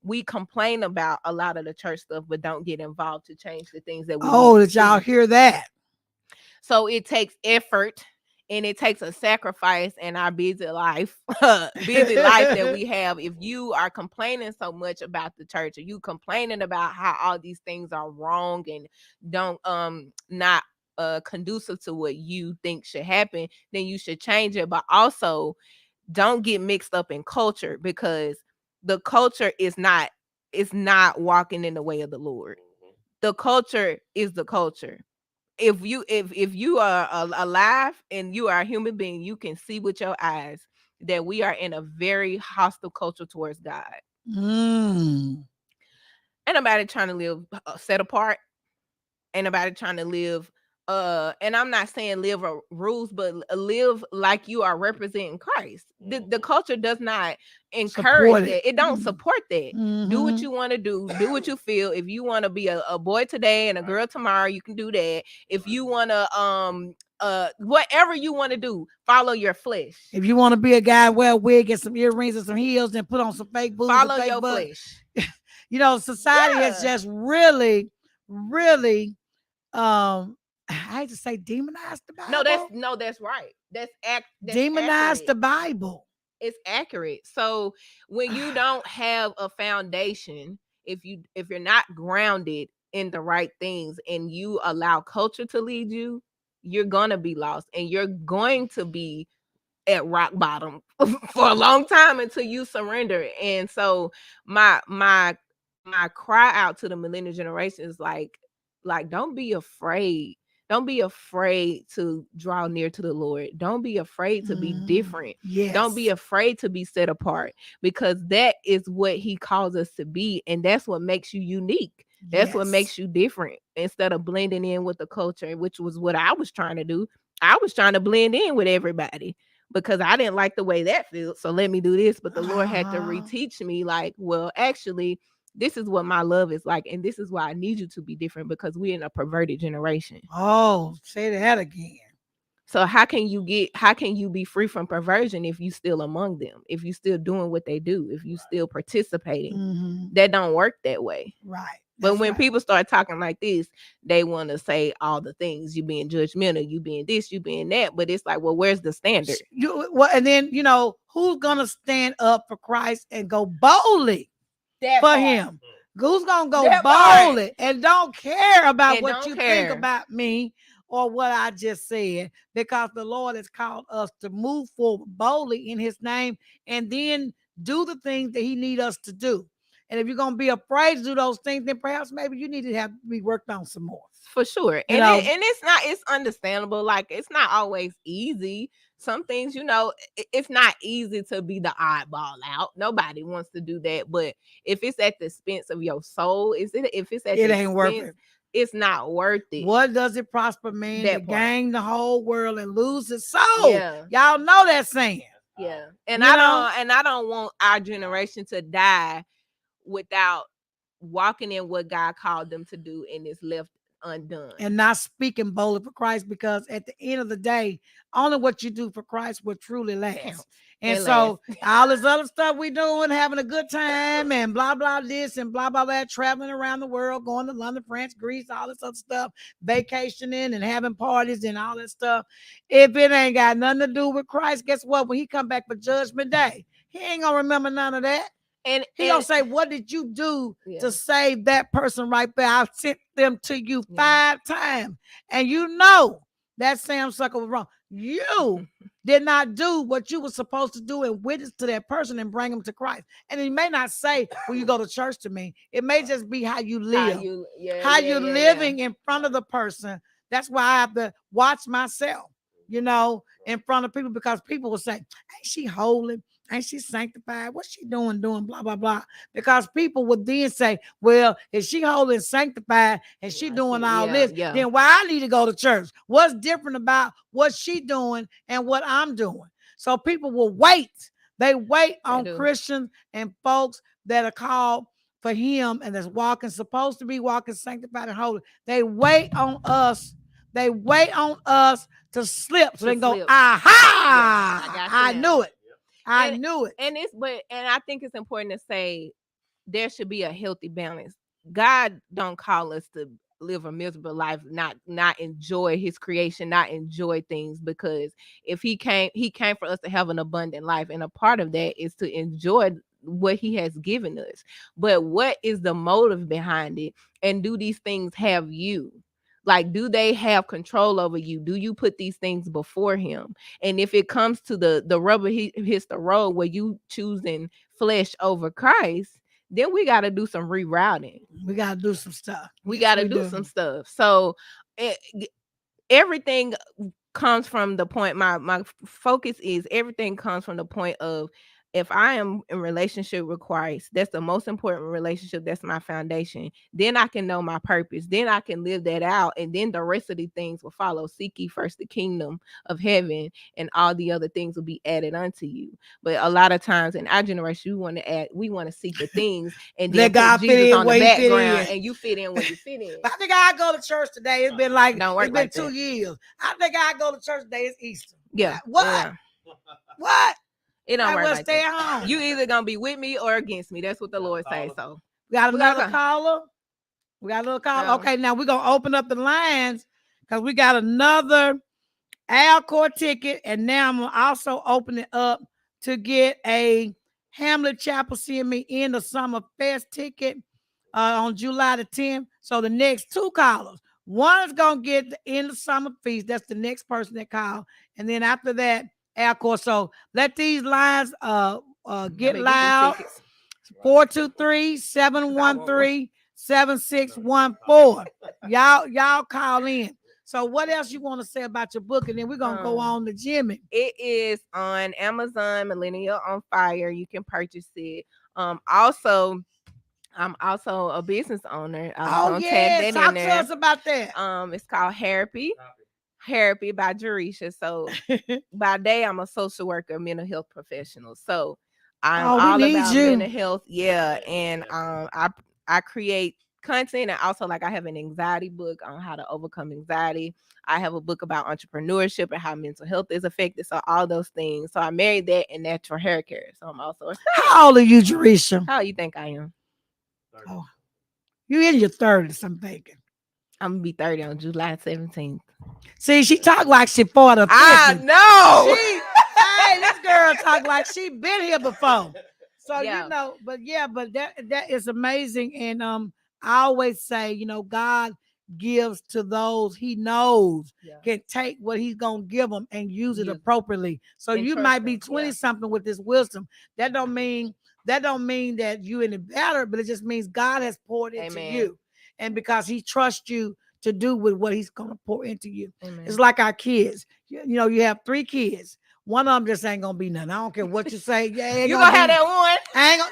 we complain about a lot of the church stuff, but don't get involved to change the things that we Oh, need did to y'all see. hear that? So it takes effort and it takes a sacrifice in our busy life, that we have. If you are complaining so much about the church, or you complaining about how all these things are wrong and don't not conducive to what you think should happen, then you should change it. But also don't get mixed up in culture, because the culture is not walking in the way of the Lord. The culture is the culture. If you are alive and you are a human being, you can see with your eyes that we are in a very hostile culture towards God. Mm. Ain't nobody trying to live set apart. Ain't nobody trying to live and I'm not saying live rules, but live like you are representing Christ. The culture does not encourage Support it. that. It don't support that. Do what Mhm. you want to do what you feel. If you want to be a boy today and a girl tomorrow, you can do that. If you want to whatever you want to do, follow your flesh. If you want to be a guy, wear a wig and some earrings and some heels and put on some fake boobs Follow and fake your butt. flesh. Society has Yeah. just really, really I hate to say demonized the Bible. That's right. That's Demonized accurate. the Bible. It's accurate. So when you don't have a foundation, if you're not grounded in the right things and you allow culture to lead you, you're gonna be lost and you're going to be at rock bottom for a long time until you surrender. And so my cry out to the millennial generation is like don't be afraid. Don't be afraid to draw near to the Lord. Don't be afraid to be different. Yes. Don't be afraid to be set apart, because that is what he calls us to be. And that's what makes you unique. That's what makes you different, instead of blending in with the culture, which was what I was trying to do. I was trying to blend in with everybody because I didn't like the way that felt. So let me do this. But the Lord had to reteach me, like, well, actually, this is what my love is like. And this is why I need you to be different, because we're in a perverted generation. Oh, say that again. So how can you be free from perversion if you still among them, if you still doing what they do, if you still participating? Mhm. That don't work that way. Right. But when people start talking like this, they want to say all the things. You being judgmental, you being this, you being that. But it's like, well, where's the standard? And then who's gonna stand up for Christ and go boldly him? Who's gonna go boldly and don't care about what you think about me or what I just said? Because the Lord has called us to move forward boldly in His name, and then do the things that He needs us to do. And if you're gonna be afraid to do those things, then perhaps maybe you need to have be worked on some more. For sure. And it's understandable. Like, it's not always easy. Some things, it's not easy to be the oddball out. Nobody wants to do that. But if it's at the expense of your soul, if it's at it the ain't expense, worth it. It's not worth it. What does it prosper man to gain the whole world and lose his soul? Yeah. Y'all know that saying. Yeah. And I don't want our generation to die without walking in what God called them to do and is left undone. And not speaking boldly for Christ, because at the end of the day, only what you do for Christ will truly last. And so all this other stuff we doing, having a good time and blah, blah, this and blah, blah, that, traveling around the world, going to London, France, Greece, all this other stuff, vacationing and having parties and all that stuff. If it ain't got nothing to do with Christ, guess what? When He come back for judgment day, He ain't gonna remember none of that. And He gonna say, what did you do to save that person right there? I sent them to you 5 times. And that Sam sucker was wrong. You did not do what you were supposed to do and witness to that person and bring them to Christ. And He may not say, well, you go to church to me. It may just be how you live. How you're living in front of the person. That's why I have to watch myself, in front of people, because people will say, ain't she holy? Ain't she sanctified? What's she doing? Doing blah blah blah. Because people would then say, "Well, if she holy and sanctified and she doing all this, then why I need to go to church? What's different about what she doing and what I'm doing?" So people will wait. They wait on Christians and folks that are called for Him and that's walking, supposed to be walking sanctified and holy. They wait on us. They wait on us to slip, so they can go, "Aha! I knew it. I knew it." And I think it's important to say there should be a healthy balance. God don't call us to live a miserable life, not enjoy His creation, not enjoy things, because if He came for us to have an abundant life, and a part of that is to enjoy what He has given us. But what is the motive behind it? And do these things have you? Like, do they have control over you? Do you put these things before Him? And if it comes to the rubber hits the road where you choosing flesh over Christ, then we got to do some rerouting. We got to do some stuff. We got to do some stuff. So everything comes from the point, my focus is everything comes from the point of, if I am in relationship with Christ, that's the most important relationship. That's my foundation. Then I can know my purpose. Then I can live that out. And then the rest of the things will follow. Seek ye first the kingdom of heaven, and all the other things will be added unto you. But a lot of times in our generation, we want to seek the things and then put Jesus on the background, and you fit in where you fit in. I think I go to church today. It's been it's been 2 years. I think I go to church today. It's Easter. Yeah. What? Yeah. What? It don't work like stay that. home. You either gonna be with me or against me. That's what the Lord says. So we got another caller. We got a little caller. Okay, now we're gonna open up the lines because we got another Allgood ticket, and now I'm gonna also open it up to get a Hamlet Chapel CME in the Summer Fest ticket on July the 10th. So the next 2 callers, one is gonna get the In the Summer Feast. That's the next person that called, and then after that, Allgood. So let these lines get loud. 423-713-7614. Y'all call in. So what else you want to say about your book? And then we're gonna go on to Jimmy. It is on Amazon, Millennial on Fire. You can purchase it. Also, I'm also a business owner. Talk to us about that. It's called Hairapy by Jerisha. So by day, I'm a social worker, mental health professional. So I'm all about mental health. Yeah. And I create content, and also I have an anxiety book on how to overcome anxiety. I have a book about entrepreneurship and how mental health is affected. So all those things. So I married that and natural hair care. So I'm also How old are you, Jerisha? How you think I am? Oh, you in your 30s, I'm thinking. I'm gonna be 30 on July 17th. See, she talk like she 40 or 50. I know. Hey, this girl talk like she been here before. So you know, but that is amazing. And I always say, God gives to those He knows can take what He's gonna give them and use it appropriately. So you might be 20 something with this wisdom. That don't mean that you any better, but it just means God has poured into you, and because He trusts you to do with what He's gonna pour into you. Amen. It's like our kids. You have 3 kids. One of them just ain't gonna be nothing. I don't care what you say. Yeah, you gonna have that one.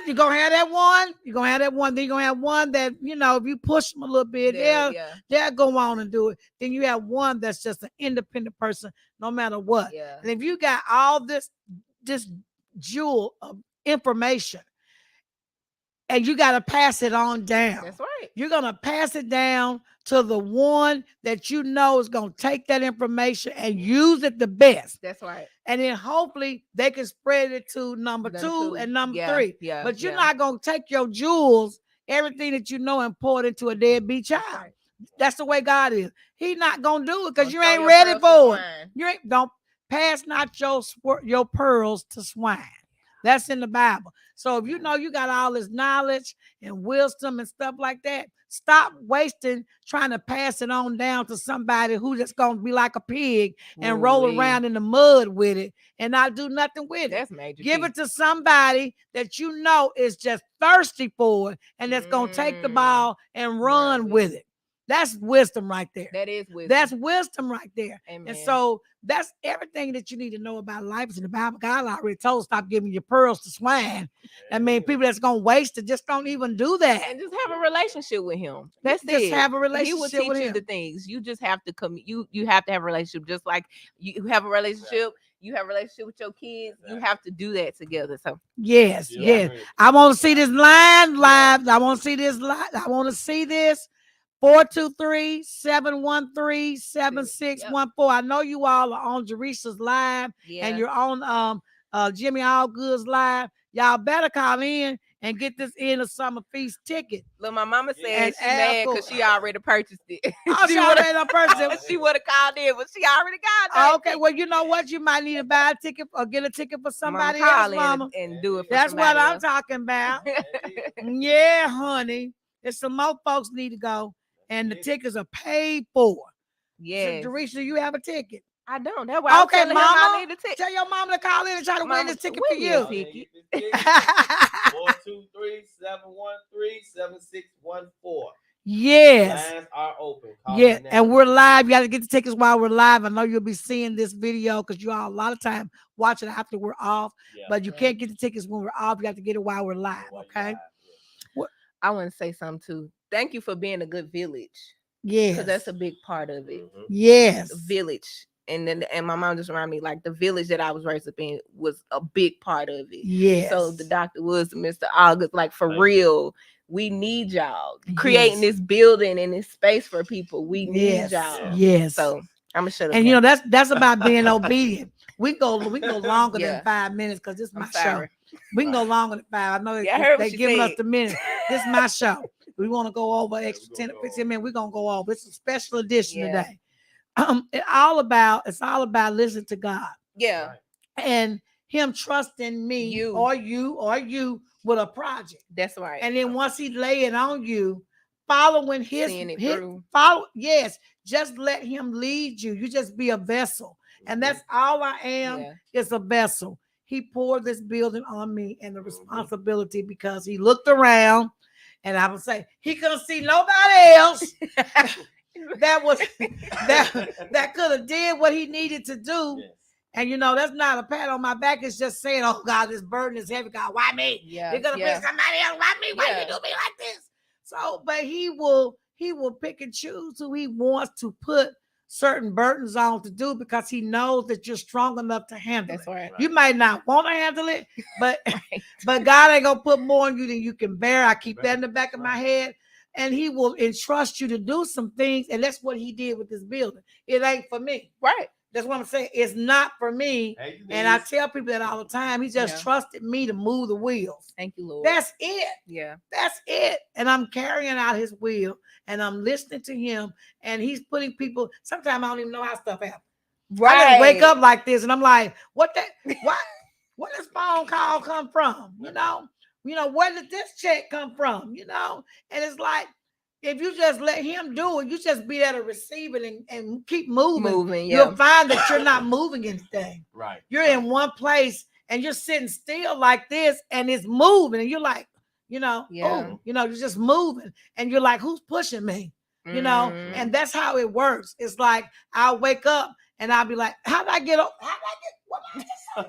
You gonna have that one. You gonna have that one. Then you gonna have one that if you push them a little bit, they'll go on and do it. Then you have one that's just an independent person, no matter what. Yeah. And if you got all this jewel of information, and you got to pass it on down. That's right. You're going to pass it down to the one that is going to take that information and use it the best. That's right. And then hopefully they can spread it to number 2 and number 3. Yeah, but you're not going to take your jewels, everything that you know, and pour it into a deadbeat child. Right. That's the way God is. He's not going to do it because you ain't ready for it. Don't pass not your pearls to swine. That's in the Bible. So if you got all this knowledge and wisdom and stuff like that, stop wasting trying to pass it on down to somebody who's just going to be like a pig and roll around in the mud with it and not do nothing with it. That's major. Give it to somebody that is just thirsty for it and that's going to take the ball and run with it. That's wisdom right there. That is wisdom. That's wisdom right there. Amen. And so that's everything that you need to know about life. Is in the Bible. God already told, stop giving your pearls to swine. I mean, people that's gonna waste it just don't even do that. And just have a relationship with him. That's Just it. have a He will relationship teach with you him. the things. You just have to come. You have to have a relationship, just like you have a relationship. You have a relationship with your kids. You have to do that together. So Yes, Yeah. yes. I want to see this line live. I want to see this live. I want to see this. 423-713-7614. I know you all are on Jerisha's live yeah, and you're on Jimmy Allgood's live. Y'all better call in and get this end of summer feast ticket. look, my mama said And she mad because Apple. she already purchased it. Oh, she woulda- already done purchased it. she would have called in, but she already got it. Okay, well, you know what? You might need to buy a ticket or get a ticket for somebody Mama else, call in mama. and do it for That's what somebody I'm else. talking about. Yeah, honey. There's some more folks need to go, and the tickets are paid for. Yes. So, Jerisha, you have a ticket. I don't. That's why I'm Okay, telling him I mama. need a ticket. Tell your mama to call in and try to win Mama, this ticket win for me a you. ticket. 423-713-7614. Yes. Lines are open. Call Yeah, in now. and we're live. You got to get the tickets while we're live. I know you'll be seeing this video because you all a lot of time watch it after we're off, Yeah. but you can't get the tickets when we're off. You got to get it while we're live, okay? I want to say something too. Thank you for being a good village. Yes. Because that's a big part of it. Mhm. Yes. The village. And my mom just reminded me, like, the village that I was raised up in was a big part of it. Yes. So the Dr. Woods and Mr. Allgood, like, for Thank real, we need y'all creating this building and this space for people. We need y'all. Yes. So I'm gonna shut up. And you know that's about being obedient. We go longer Yeah. than 5 minutes because this is my I'm show. sorry. We can go longer than 5. I know Yeah, I heard they what she giving us said. the minutes. This is my show. We want to go over Yeah, extra we 10 gonna to go 15 minutes. We're gonna go over. It's a special edition Yeah. today. It's all about listening to God Yeah. Right. and him trusting me You. or you with a project. That's right. And then once he lay it on you, following Seeing it through. just let him lead you. You just be a vessel. And that's all I am Yeah. is a vessel. He poured this building on me and the responsibility because he looked around and I would say he couldn't see nobody else that could have did what he needed to do. Yes. And you know, that's not a pat on my back. It's just saying, oh God, this burden is heavy. God, why me? Yeah. You're gonna Yeah. bring somebody else. Why me? Why Yeah. you do me like this? So, but he will pick and choose who he wants to put certain burdens on to do because he knows that you're strong enough to handle That's it. right. You might not want to handle it, but Right. but God ain't gonna put more on you than you can bear. I keep that in the back of my head. And he will entrust you to do some things. And that's what he did with this building. It ain't for me. Right. That's what I'm saying. It's not for me. Hey, you And I did. tell people that all the time. He just Yeah. trusted me to move the wheels. Thank you, Lord. That's it. Yeah. That's it. And I'm carrying out his will and I'm listening to him. And he's putting people, sometimes I don't even know how stuff happens. I just wake up like this and I'm like, where this phone call come from? You know, where did this check come from? You know, and it's like, if you just let him do it, you just be there to receive it and keep moving. Yeah. You'll find that you're not moving anything. Right. You're in one place and you're sitting still like this and it's moving. And you're like, Yeah. you're just moving. And you're like, who's pushing me? You know, and that's how it works. It's like I'll wake up and I'll be like, what I just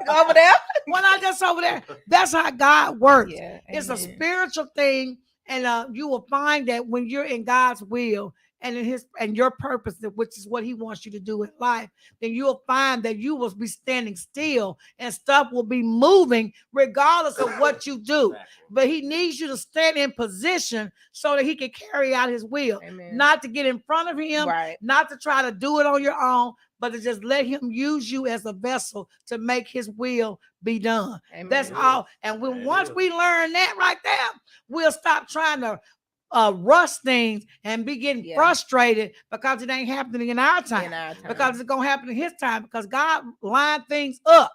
over there. when I just over there? That's how God works. Yeah. It's a amen. spiritual thing, and you will find that when you're in God's will and in his and your purpose, which is what he wants you to do in life, then you'll find that you will be standing still and stuff will be moving regardless of what you do. But he needs you to stand in position so that he can carry out his will, Amen. not to get in front of him, Right. not to try to do it on your own, but to just let him use you as a vessel to make his will be done. Amen. That's all. And when That once is. we learn that right there, we'll stop trying to rush things and be getting Yeah. frustrated because it ain't happening in our time. In our time. Because it's gonna happen in his time because God lined things up.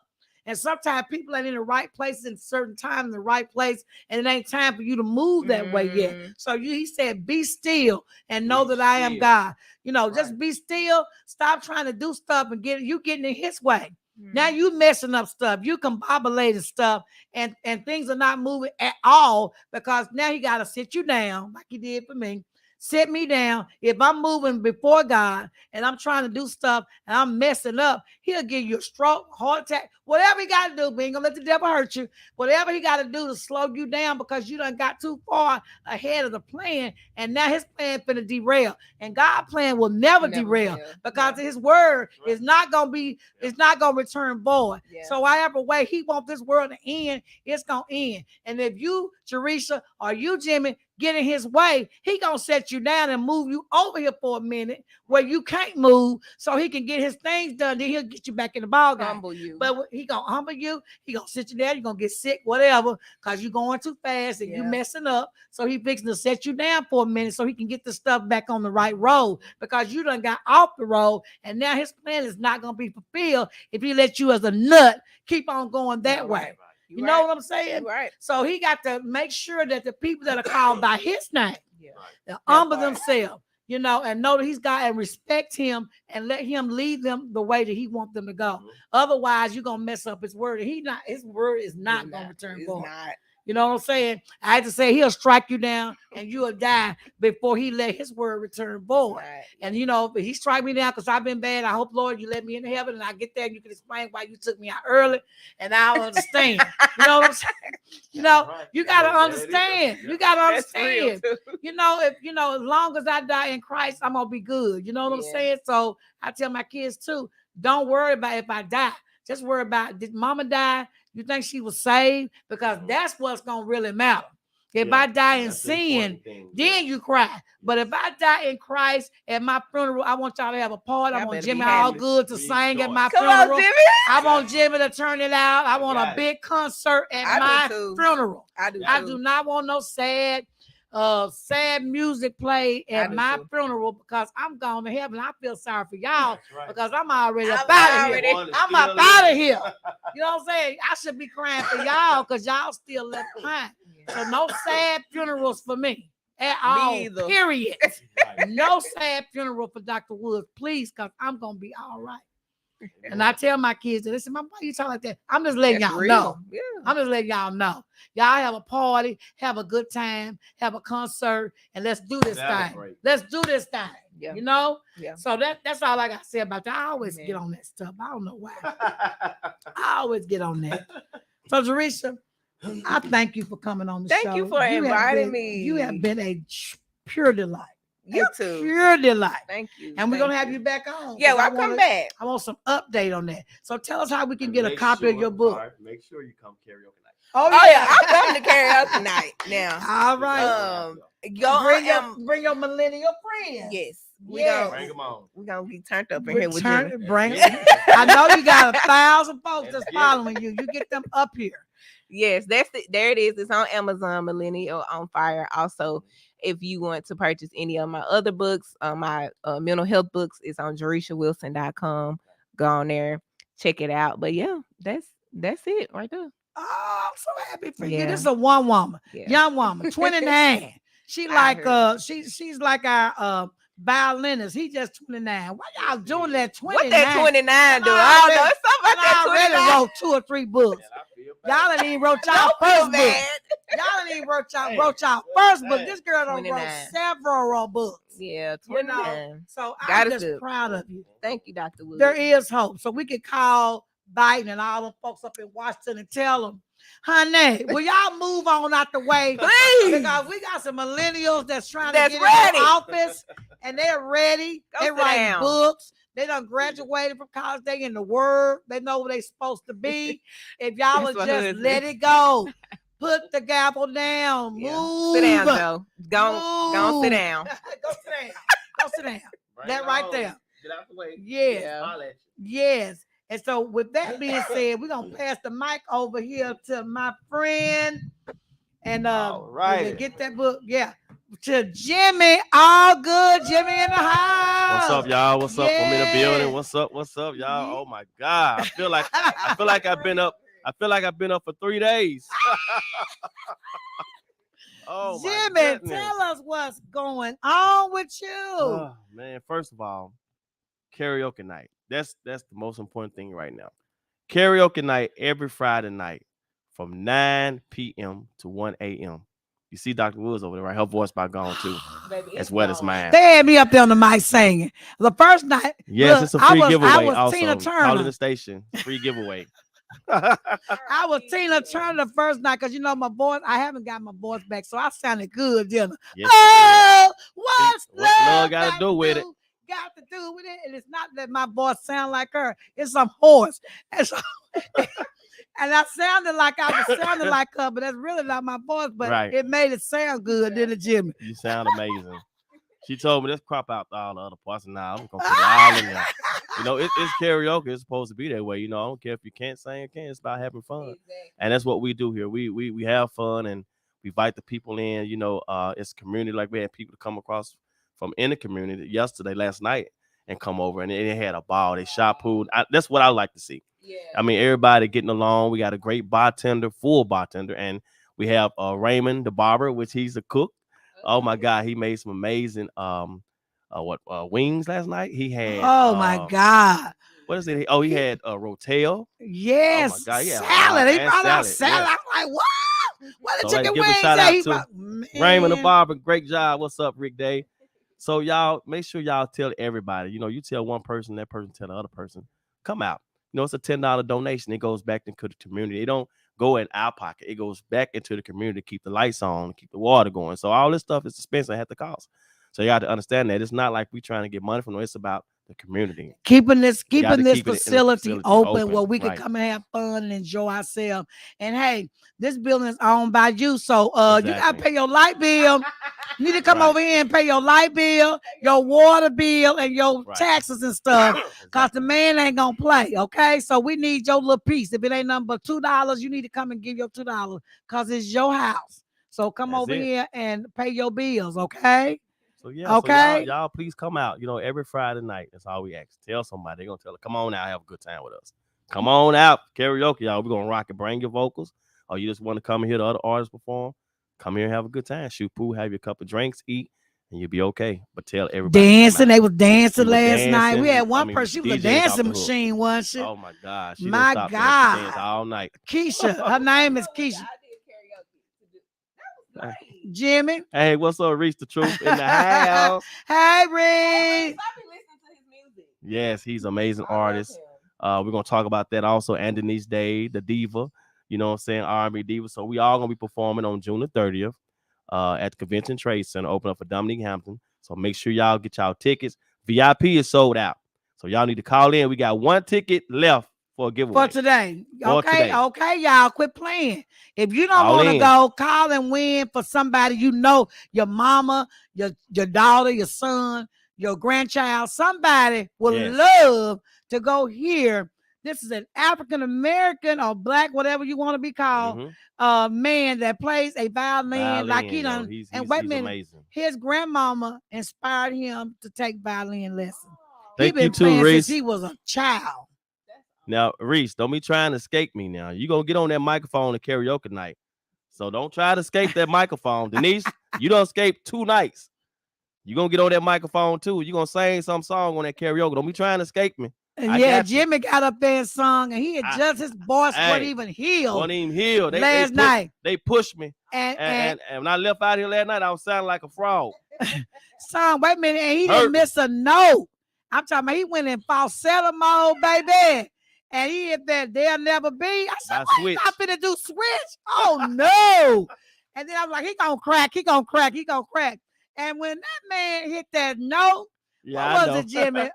And sometimes people ain't in the right place in certain time in the right place, and it ain't time for you to move that way yet. Mm. So he said, be still and know Be that I am still. God. You know, just Right. be still, stop trying to do stuff and getting in his way. Mm. Now you messing up stuff, you combobulating stuff, and things are not moving at all because now he got to sit you down like he did for me. sit me down. If I'm moving before God and I'm trying to do stuff and I'm messing up, he'll give you a stroke, heart attack, whatever he got to do. We ain't gonna let the devil hurt you. Whatever he got to do to slow you down because you done got too far ahead of the plan, and now his plan finna derail. And God's plan will never derail because his word is not gonna be, it's not gonna return void. So however way he wants this world to end, it's gonna end. And if you, Jerisha, or you, Jimmy, get in his way, he gonna set you down and move you over here for a minute where you can't move, so he can get his things done. Then he'll get you back in the ball game. Humble you. But he gonna humble you. He gonna sit you down. You're gonna get sick, whatever, because you're going too fast and you messing up. So he fixing to set you down for a minute so he can get the stuff back on the right road, because you done got off the road, and now his plan is not gonna be fulfilled if he let you as a nut keep on going that way. Right. You know what I'm saying? Right. So he got to make sure that the people that are called by his name, they That's humble right. themselves, you know, and know that he's got, and respect him and let him lead them the way that he wants them to go. Otherwise, you're gonna mess up his word. And his word is not gonna return void. You know what I'm saying? I had to say he'll strike you down and you'll die before he let his word return void. Right. And you know, if he strike me down because I've been bad, I hope, Lord, you let me in heaven and I get there and you can explain why you took me out early, and I'll understand. You know what I'm saying? You know, you gotta understand. You gotta understand. You know, if you know, as long as I die in Christ, I'm gonna be good. You know what I'm saying? So I tell my kids too, don't worry about if I die. Just worry about, did mama die? You think she was saved? Because that's what's gonna really matter. If I die in sin, then you cry. But if I die in Christ at my funeral, I want y'all to have a party. I want Jimmy Allgood to sing at my funeral. I want Jimmy to turn it out. I want a big concert at my funeral. I do not want no sad music played at my funeral, because I'm going to heaven. I feel sorry for y'all because I'm already up out of here. I'm up out of here. You know what I'm saying? I should be crying for y'all because y'all still left behind. So no sad funerals for me at all. Period. No sad funeral for Dr. Woods, please, because I'm gonna be all right. And I tell my kids, listen, Mom, why you talking like that? I'm just letting y'all know. Yeah. I'm just letting y'all know. Y'all have a party, have a good time, have a concert, and let's do this thing. Let's do this thing. Yeah. You know? Yeah. So that's all I got to say about that. I always get on that stuff. I don't know why. I always get on that. So, Jerisha, I thank you for coming on the show. Thank you for inviting me. You have been a pure delight. You too. Pure delight. Thank you. And we're going to have you back on. Yeah, well, I'll come back. I want some update on that. So tell us how we can get a copy of your book. Right, make sure you come karaoke night. Oh yeah, I'll come to karaoke night now. All right. Bring your millennial friends. Yes. Bring them on. We're going to be turned up in here with Jimmy. I know you got 1,000 folks that's following you. You get them up here. Yes, that's it. There it is. It's on Amazon, Milliennial on Fire. Also, if you want to purchase any of my other books, my mental health books, it's on JerishaWilson.com. Go on there, check it out. But yeah, that's it right there. Oh, I'm so happy for you. This is a one woman, young woman, 29. She's like our violinist. He just 29. Why y'all doing that 29? What that 29 do? I don't know. It's something about that 29. I already wrote 2 or 3 books. Y'all ain't even wrote y'all first book. Y'all ain't even wrote y'all first book. This girl done wrote several books. Yeah, 29. You know? So I'm just proud of you. Thank you, Dr. Wood. There is hope. So we could call Biden and all them folks up in Washington and tell them, honey, will y'all move on out the way? Please. Because we got some millennials that's trying to get in the office, and they're ready. They're writing books. They done graduated from college. They in the word. They know where they supposed to be. If y'all would just let it go. Put the gavel down. Move. Sit down, Joe. Go sit down. Go sit down. Go sit down. That right there. Get out the way. Yes. Yes. And so with that being said, we're going to pass the mic over here to my friend. And get that book. Yeah. To Jimmy. Allgood. Jimmy in the house. What's up, y'all? What's up? I'm in the building. What's up? What's up, y'all? Oh my God. I feel like I've been up. I feel like I've been up for 3 days. Oh, Jimmy, tell us what's going on with you. Oh, man, first of all, karaoke night. That's the most important thing right now. Karaoke night every Friday night from 9 p.m. to 1 a.m. You see Dr. Woods over there, right? Her voice about gone too. as wet as mine. They had me up there on the mic singing. The first night, Yes, look, it's a free giveaway. I was Also, Tina call in Turner. the station. Free giveaway. I was Tina Turner the first night because my voice. I haven't got my voice back, so I sounded good, didn't I? Yes, Oh, what's what love love got to do with it? Got to do with it, and it's not that my voice sound like her. It's some horse, and so. And I sounded like I was sounding like her, but that's really not my voice. But it made it sound good, didn't it, Jimmy? You sound amazing. She told me let's crop out all the other parts, and now I'm gonna put it all in there. It's karaoke. It's supposed to be that way. I don't care if you can't sing or can't. It's about having fun, and that's what we do here. We have fun, and we invite the people in. It's community. Like we had people to come across from in the community last night, and come over, and they had a ball. They shot pool. That's what I like to see. Yeah. I mean, everybody getting along. We got a great full bartender, and we have Raymond, the barber, which he's a cook. Oh my God, he made some amazing wings last night. He had my God. What is it? Oh, he had rotel. Yes. Oh my God, yeah. Salad. He brought out salad. Yes. I'm like, what? What the chicken give wings? A shout out to Raymond the barber. Great job. What's up, Rick Day? So y'all make sure y'all tell everybody. You tell one person, that person tell the other person. Come out. It's a $10 donation. It goes back into the community. It don't go in our pocket. It goes back into the community to keep the lights on, keep the water going. So all this stuff is expensive. It has to cost. So you got to understand that it's not like we trying to get money from them. It's about the community. Keeping this facility open where we can come and have fun and enjoy ourselves. And hey, this building is owned by you. So you got to pay your light bill. You need to come over here and pay your light bill, your water bill, and your taxes and stuff. Because the man ain't going to play, okay? So we need your little piece. If it ain't nothing but $2, you need to come and give your $2 because it's your house. So come over here and pay your bills, okay? So yeah, okay. So y'all please come out. Every Friday night. That's all we ask. Tell somebody. They're going to tell her, come on out, have a good time with us. Come on out. Karaoke, y'all. We're going to rock it. Bring your vocals. Or you just want to come and hear the other artists perform. Come here and have a good time. Shoot pool, have your cup of drinks, eat, and you'll be okay. But tell everybody. Dancing. They was dancing last night. We had one person. She was a dancing machine, wasn't she? Oh, my God. She my God. She danced all night. Keisha. Her name is Keisha. Jimmy. Hey, what's up, Reese the Truth in the house? Hey, Reese. Yes, he's an amazing artist. We're going to talk about that also. And Denise Day, the diva. You know what I'm saying? R&B diva. So we all going to be performing on June the 30th at the Convention Trade Center, open up for Dominique Hampton. So make sure y'all get y'all tickets. VIP is sold out. So y'all need to call in. We got one ticket left for a giveaway. For today. Okay, y'all. Quit playing. If you don't want to go, call and win for somebody your mama, your daughter, your son, your grandchild. Somebody would love to go hear. This is an African-American or black, whatever you want to be called, man that plays a violin like he done. And wait a minute, amazing. His grandmama inspired him to take violin lessons. He been playing since he was a child. Now, Reese, don't be trying to escape me now. You're going to get on that microphone at karaoke night. So don't try to escape that microphone. Denise, you don't escape 2 nights. You're going to get on that microphone too. You're going to sing some song on that karaoke. Don't be trying to escape me. And Jimmy got up there and sung, and he adjusted his voice wasn't even healed. Last night. They pushed me. And when I left out here last night, I was sounding like a frog. Son, wait a minute. And he didn't miss a note. I'm talking about he went in falsetto mode, baby. And he hit that There'll Never Be. I said, what you not finna do switch? Oh, no. And then I was like, he gonna crack. And when that man hit that note, what was it, Jimmy?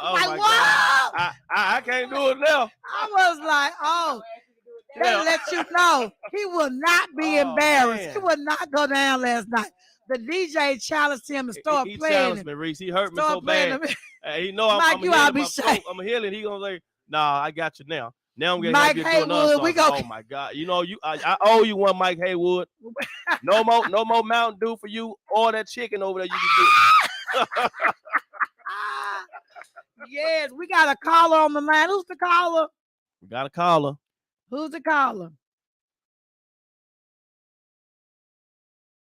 Oh like, my God. I can't do it now. I was like, they let you know he will not be embarrassed. Man. He will not go down last night. The DJ challenged him to start playing. He challenged me, Reese. He hurt me so bad. He know Mike, I'm a healing. He gonna say, "Nah, I got you now. Now I'm gonna have you do another song." Oh my God! I owe you one, Mike Haywood. No more Mountain Dew for you or that chicken over there. You can get. Yes, we got a caller on the line. Who's the caller? We got a caller. Who's the caller?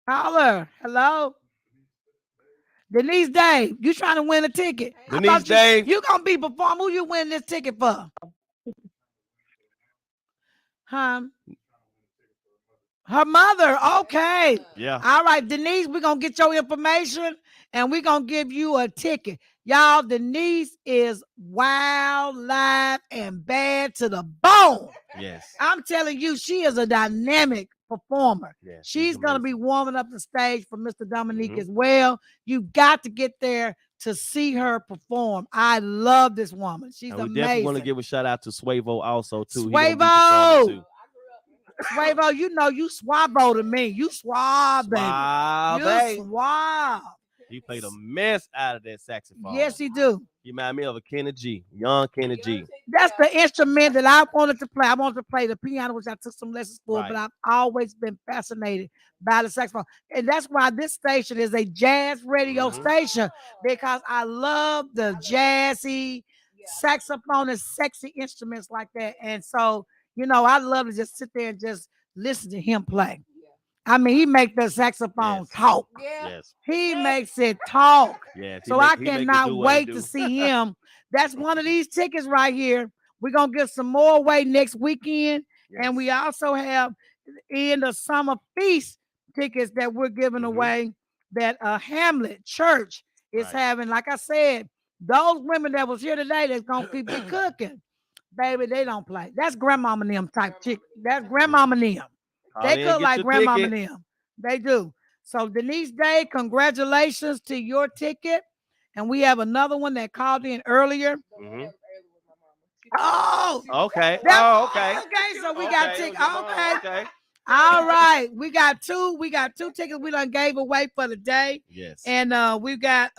Caller, hello. Denise Day, you trying to win a ticket? Denise Day, you gonna be performing? Who you win this ticket for? Her mother. Okay. Yeah. All right, Denise, we're going to get your information and we're going to give you a ticket. Y'all, Denise is wild, live, and bad to the bone. Yes. I'm telling you, she is a dynamic performer. Yes. She's going to be warming up the stage for Mr. Dominique Mhm. as well. You've got to get there to see her perform. I love this woman. She's And we amazing. definitely want to give a shout out to Swavo also too. He gonna be Swavo! performing too. Swavo, you know you swabo to me. You swab, baby. Suave. You swab. He played a mess out of that saxophone. Yes, he do. He remind me of a Kenny G, young Kenny G. That's the instrument that I wanted to play. I wanted to play the piano, which I took some lessons for, Right. but I've always been fascinated by the saxophone. And that's why this station is a jazz radio station, because I love the jazzy saxophone and sexy instruments like that. And so, you know, I love to just sit there and just listen to him play. I mean, he makes the saxophone Yes. talk. Yes. He makes it talk. Yes. So I cannot wait to see him. That's one of these tickets right here. We're going to get some more away next weekend. Yes. And we also have in the summer feast tickets that we're giving away that Hamlet Church is having. Like I said, those women that was here today that's going to keep it cooking, baby, they don't play. That's grandmama and them type chick. That's grandmama and them. They cook like grandmama and them. They do. So Denise Day, congratulations to your ticket. And we have another one that called in earlier. Mm-hmm. Oh, okay. Okay, so we got tickets. Okay. All right. We got two tickets we done gave away for the day. Yes. And we got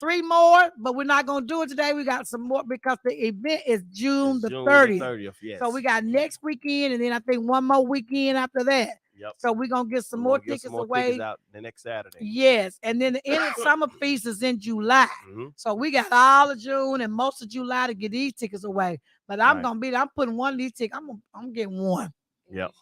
3 more, but we're not gonna do it today. We got some more because the event is June the 30th. Yes. So we got next weekend, and then I think one more weekend after that. Yep. So we're gonna get some more tickets away. Tickets out the next Saturday. Yes, and then the end of summer feast is in July. So we got all of June and most of July to get these tickets away. But I'm putting one of these tickets. I'm getting one. Yep.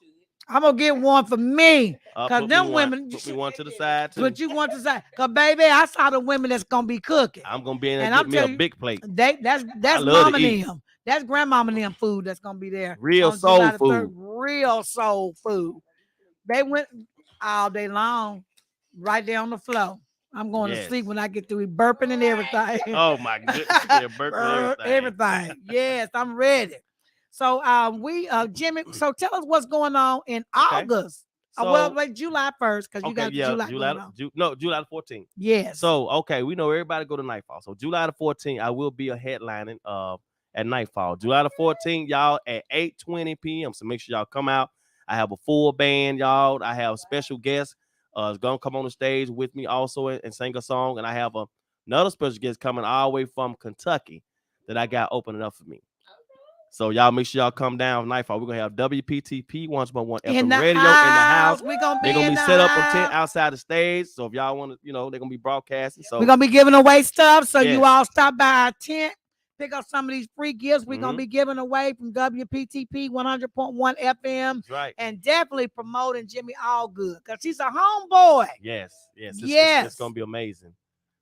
I'm gonna get one for me. Cause them women put me one to the side too. Put you one to the side. Cause baby, I saw the women that's gonna be cooking. I'm gonna be in there and get me a big plate. That's mama and them. That's grandmama and them food that's gonna be there. Real soul food. Real soul food. They went all day long, right there on the floor. I'm going to sleep when I get through burping and everything. Oh my goodness. Yeah, burping and everything. Yes, I'm ready. So Jimmy, so tell us what's going on in August. So, July 1st, because you got July the 14th. Yes. So we know everybody go to Nightfall. So July the 14th, I will be a headlining at Nightfall. July the 14th, y'all at 8:20 p.m. So make sure y'all come out. I have a full band, y'all. I have special guests is gonna come on the stage with me also and sing a song. And I have another special guest coming all the way from Kentucky that I got opening up for me. So y'all make sure y'all come down Nightfall. We're gonna have WPTP 101 FM radio in the house. They're gonna be set up on tent outside the stage. So if y'all want to, they're gonna be broadcasting. So we're gonna be giving away stuff. So you all stop by our tent. Pick up some of these free gifts we're going to be giving away from WPTP 100.1 FM. That's right. And definitely promoting Jimmy Allgood because he's a homeboy. Yes. It's going to be amazing.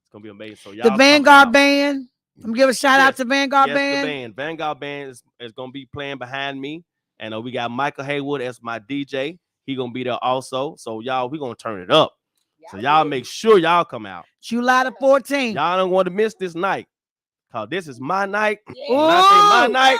It's going to be amazing. So y'all the Vanguard Band. I'm going to give a shout out to Vanguard Band. The band. Vanguard Band is going to be playing behind me. And we got Michael Haywood as my DJ. He going to be there also. So y'all, we're going to turn it up. So y'all make sure y'all come out. July the 14th. Y'all don't want to miss this night. Cause this is my night. When I say my night,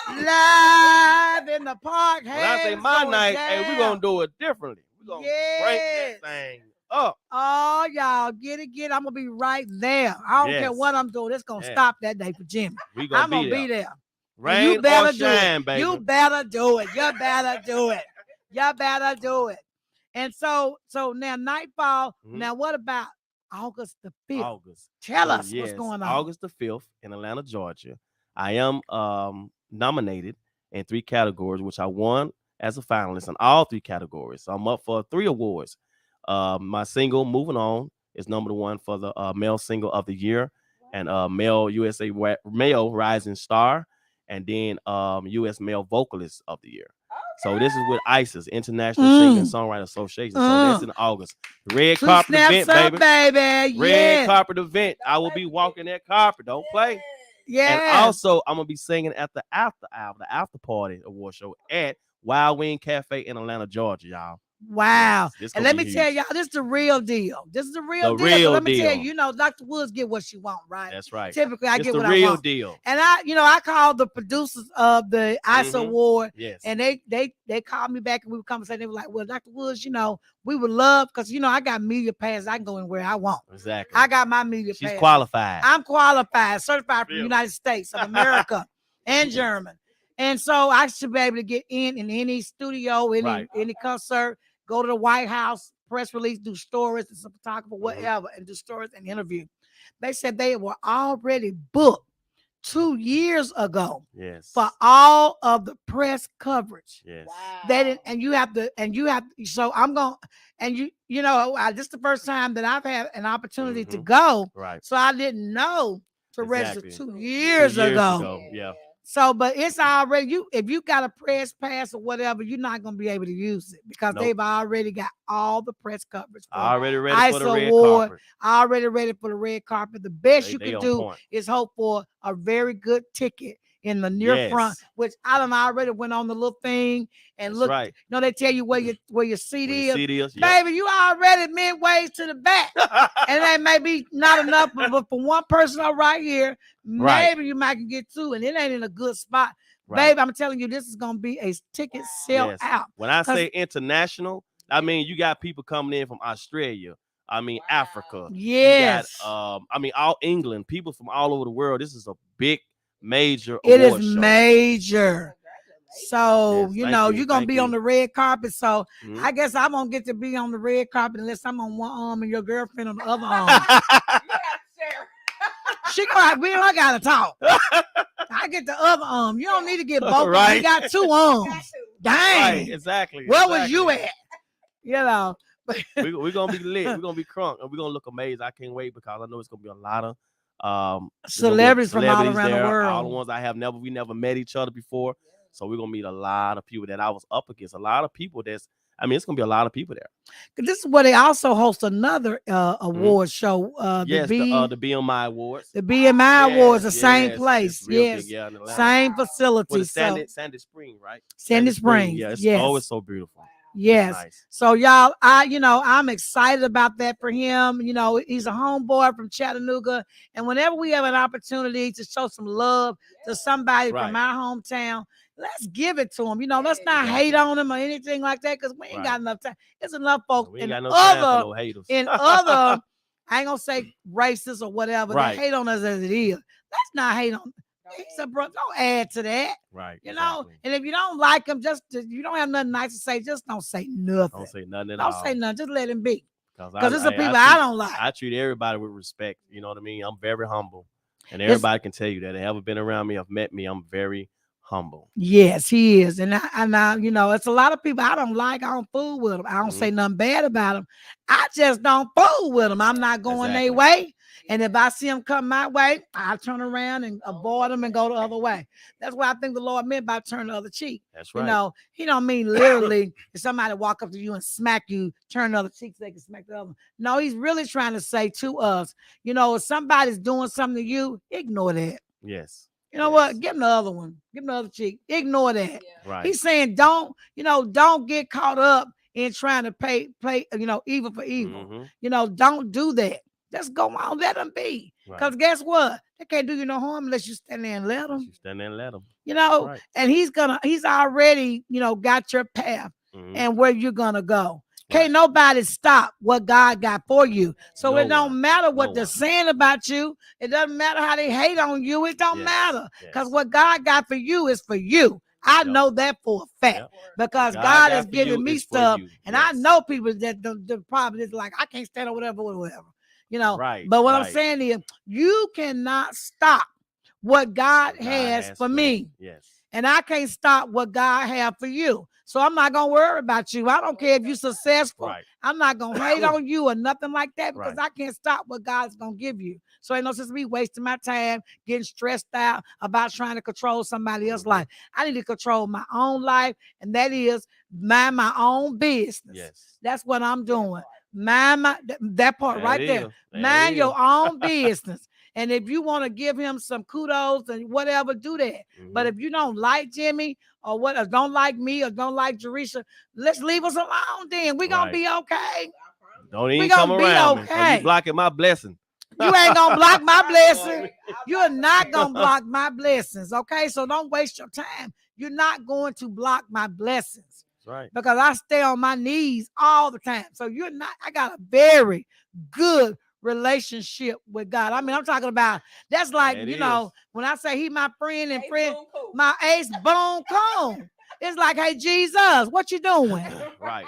live in the park. When I say my night, hey, we're gonna do it differently. We're gonna break that thing up. Oh, y'all, get it. I'm gonna be right there. I don't care what I'm doing. It's gonna stop that day for Jimmy. I'm gonna be there. Rain you better or shine, baby. You better do it. You better do it. You better do it. And so now Nightfall. Now what about August the 5th? Tell us what's going on. August the 5th in Atlanta, Georgia. I am nominated in 3 categories, which I won as a finalist in all 3 categories. So I'm up for 3 awards. My single, Moving On, is number 1 for the male single of the year, and male USA male rising star, and then U.S. male vocalist of the year. So this is with ISIS, International Singer and Songwriter Association. So that's in August. Red carpet event, baby. Red carpet event. I will be walking that carpet. Don't play. Yeah. And also, I'm gonna be singing at the after party award show at Wild Wing Cafe in Atlanta, Georgia, y'all. Wow. Yes, this And gonna let be me tell huge. y'all, this is the real deal. This is the real The deal. 'Cause real let me tell deal. you, Dr. Woods get what she want, right? That's right. Typically, I It's get the what I real want. deal. And I called the producers of the ICE Mhm. Award, Yes. and they called me back and we were conversating. They were like, "Well, Dr. Woods, we would love because I got media pass. I can go anywhere I want. Exactly. I got my media She's pass. qualified. I'm qualified, certified from the Feel me. United States of America and German. And so I should be able to get in any studio, any concert, go to the White House, press release, do stories, as a photographer, whatever, and do stories and interview. They said they were already booked 2 years ago Yes. for all of the press coverage. Yes. They didn't, and you have to, so I'm going, and this is the first time that I've had an opportunity to go. Right. So I didn't know to register Exactly. 2 years ago. Yeah. So, but it's already if you got a press pass or whatever, you're not gonna be able to use it because Nope. they've already got all the press coverage. Already ready ICE for the red Award, carpet. already ready for the red carpet. The best you They can on do point. is hope for a very good ticket in the near front, Yes. which I done already went on the little thing and That's look. right. They tell you where your seat Where is. the seat is. Yep. Baby, you already midway to the back. And that may be not enough, but for one person right here, Right. maybe you might can get two, and it ain't in a good spot. Right. Baby, I'm telling you, this is gonna be a ticket sell Yes. out. When I 'Cause- say international, I mean you got people coming in from Australia. I mean Africa. Yes, You got all England, people from all over the world. This is a big, major it award is show. major. So Yes, you're thank you, gonna thank be you. on the red carpet. So Mhm. I guess I won't get to be on the red carpet unless I'm on one arm and your girlfriend on the other arm. We don't gotta talk. I get the other arm. You don't need to get both. Of them. Right. You got two arms. Dang. Right, exactly. Where was you at? We're gonna be lit. We're gonna be crunk, and we're gonna look amazing. I can't wait because I know it's gonna be a lot of there's gonna be Celebrities from all around the there, world. all the ones we never met each other before. So we're gonna meet a lot of people that I was up against. A lot of people it's gonna be a lot of people there. This is where they also host another award show. Yes, the BMI Awards. the BMI Awards, the same Yes, place. it's real Yes, big, yeah, in Atlanta. same facility. What is So Sandy Spring, right? Sandy Springs. Yeah, it's yes. always so beautiful. Yes. It's nice. So y'all, I'm excited about that for him. He's a homeboy from Chattanooga. And whenever we have an opportunity to show some love to somebody from our hometown, let's give it to him. Let's not hate on him or anything like that because we ain't got enough time. There's enough folks We ain't in got no time for no haters. I ain't gonna say racist or whatever. Right. They hate on us as it is. Let's not hate on. He's a bro. Don't add to that. Right. And if you don't like him, you don't have nothing nice to say, just don't say nothing. Don't say nothing at all. Don't say nothing. Just let him be. Because there's some people I don't like. I treat everybody with respect. You know what I mean? I'm very humble. And everybody can tell you that. They haven't been around me, have met me. I'm very humble. Yes, he is. And I it's a lot of people I don't like. I don't fool with them. I don't say nothing bad about them. I just don't fool with them. I'm not going their way. And if I see them come my way, I'll turn around and avoid them and go the other way. That's what I think the Lord meant by turn the other cheek. That's right. He don't mean literally if somebody walk up to you and smack you, turn the other cheek so they can smack the other. No, he's really trying to say to us, if somebody's doing something to you, ignore that. Yes. You know what? Give him the other one. Give him the other cheek. Ignore that. Yeah. Right. He's saying don't get caught up in trying to play, evil for evil. Mm-hmm. Don't do that. Just go on, let them be. Because guess what? They can't do you no harm unless you stand there and let them. You stand there and let them. Right. And he's already, got your path and where you're gonna go. Right. Can't nobody stop what God got for you. So it don't matter what they're saying about you. It doesn't matter how they hate on you. It don't matter. Because what God got for you is for you. I know that for a fact because God has given me stuff, and I know people that the problem is like I can't stand or whatever. Right. But what I'm saying is, you cannot stop what God has for me. Yes. And I can't stop what God has for you. So I'm not gonna worry about you. I don't care if you're successful. Right. I'm not gonna hate on you or nothing like that because I can't stop what God's gonna give you. So ain't no sense me wasting my time getting stressed out about trying to control somebody else's life. I need to control my own life, and that is mind my own business. Yes. That's what I'm doing. Mind that part right there. Mind your own business. And if you want to give him some kudos and whatever, do that. But if you don't like Jimmy or what, or don't like me or don't like Jerisha, let's leave us alone then. We're going to be okay. Don't even We gonna come be around me. okay. You blocking my blessing. You ain't going to block my blessing. You're not going to block my blessings, okay? So don't waste your time. You're not going to block my blessings. That's right. Because I stay on my knees all the time. So you're not, I got a very good relationship with God. I mean, I'm talking about, that's like, It you is. know, when I say he my friend and friend, my ace boom coon. It's like, hey, Jesus, what you doing? Right.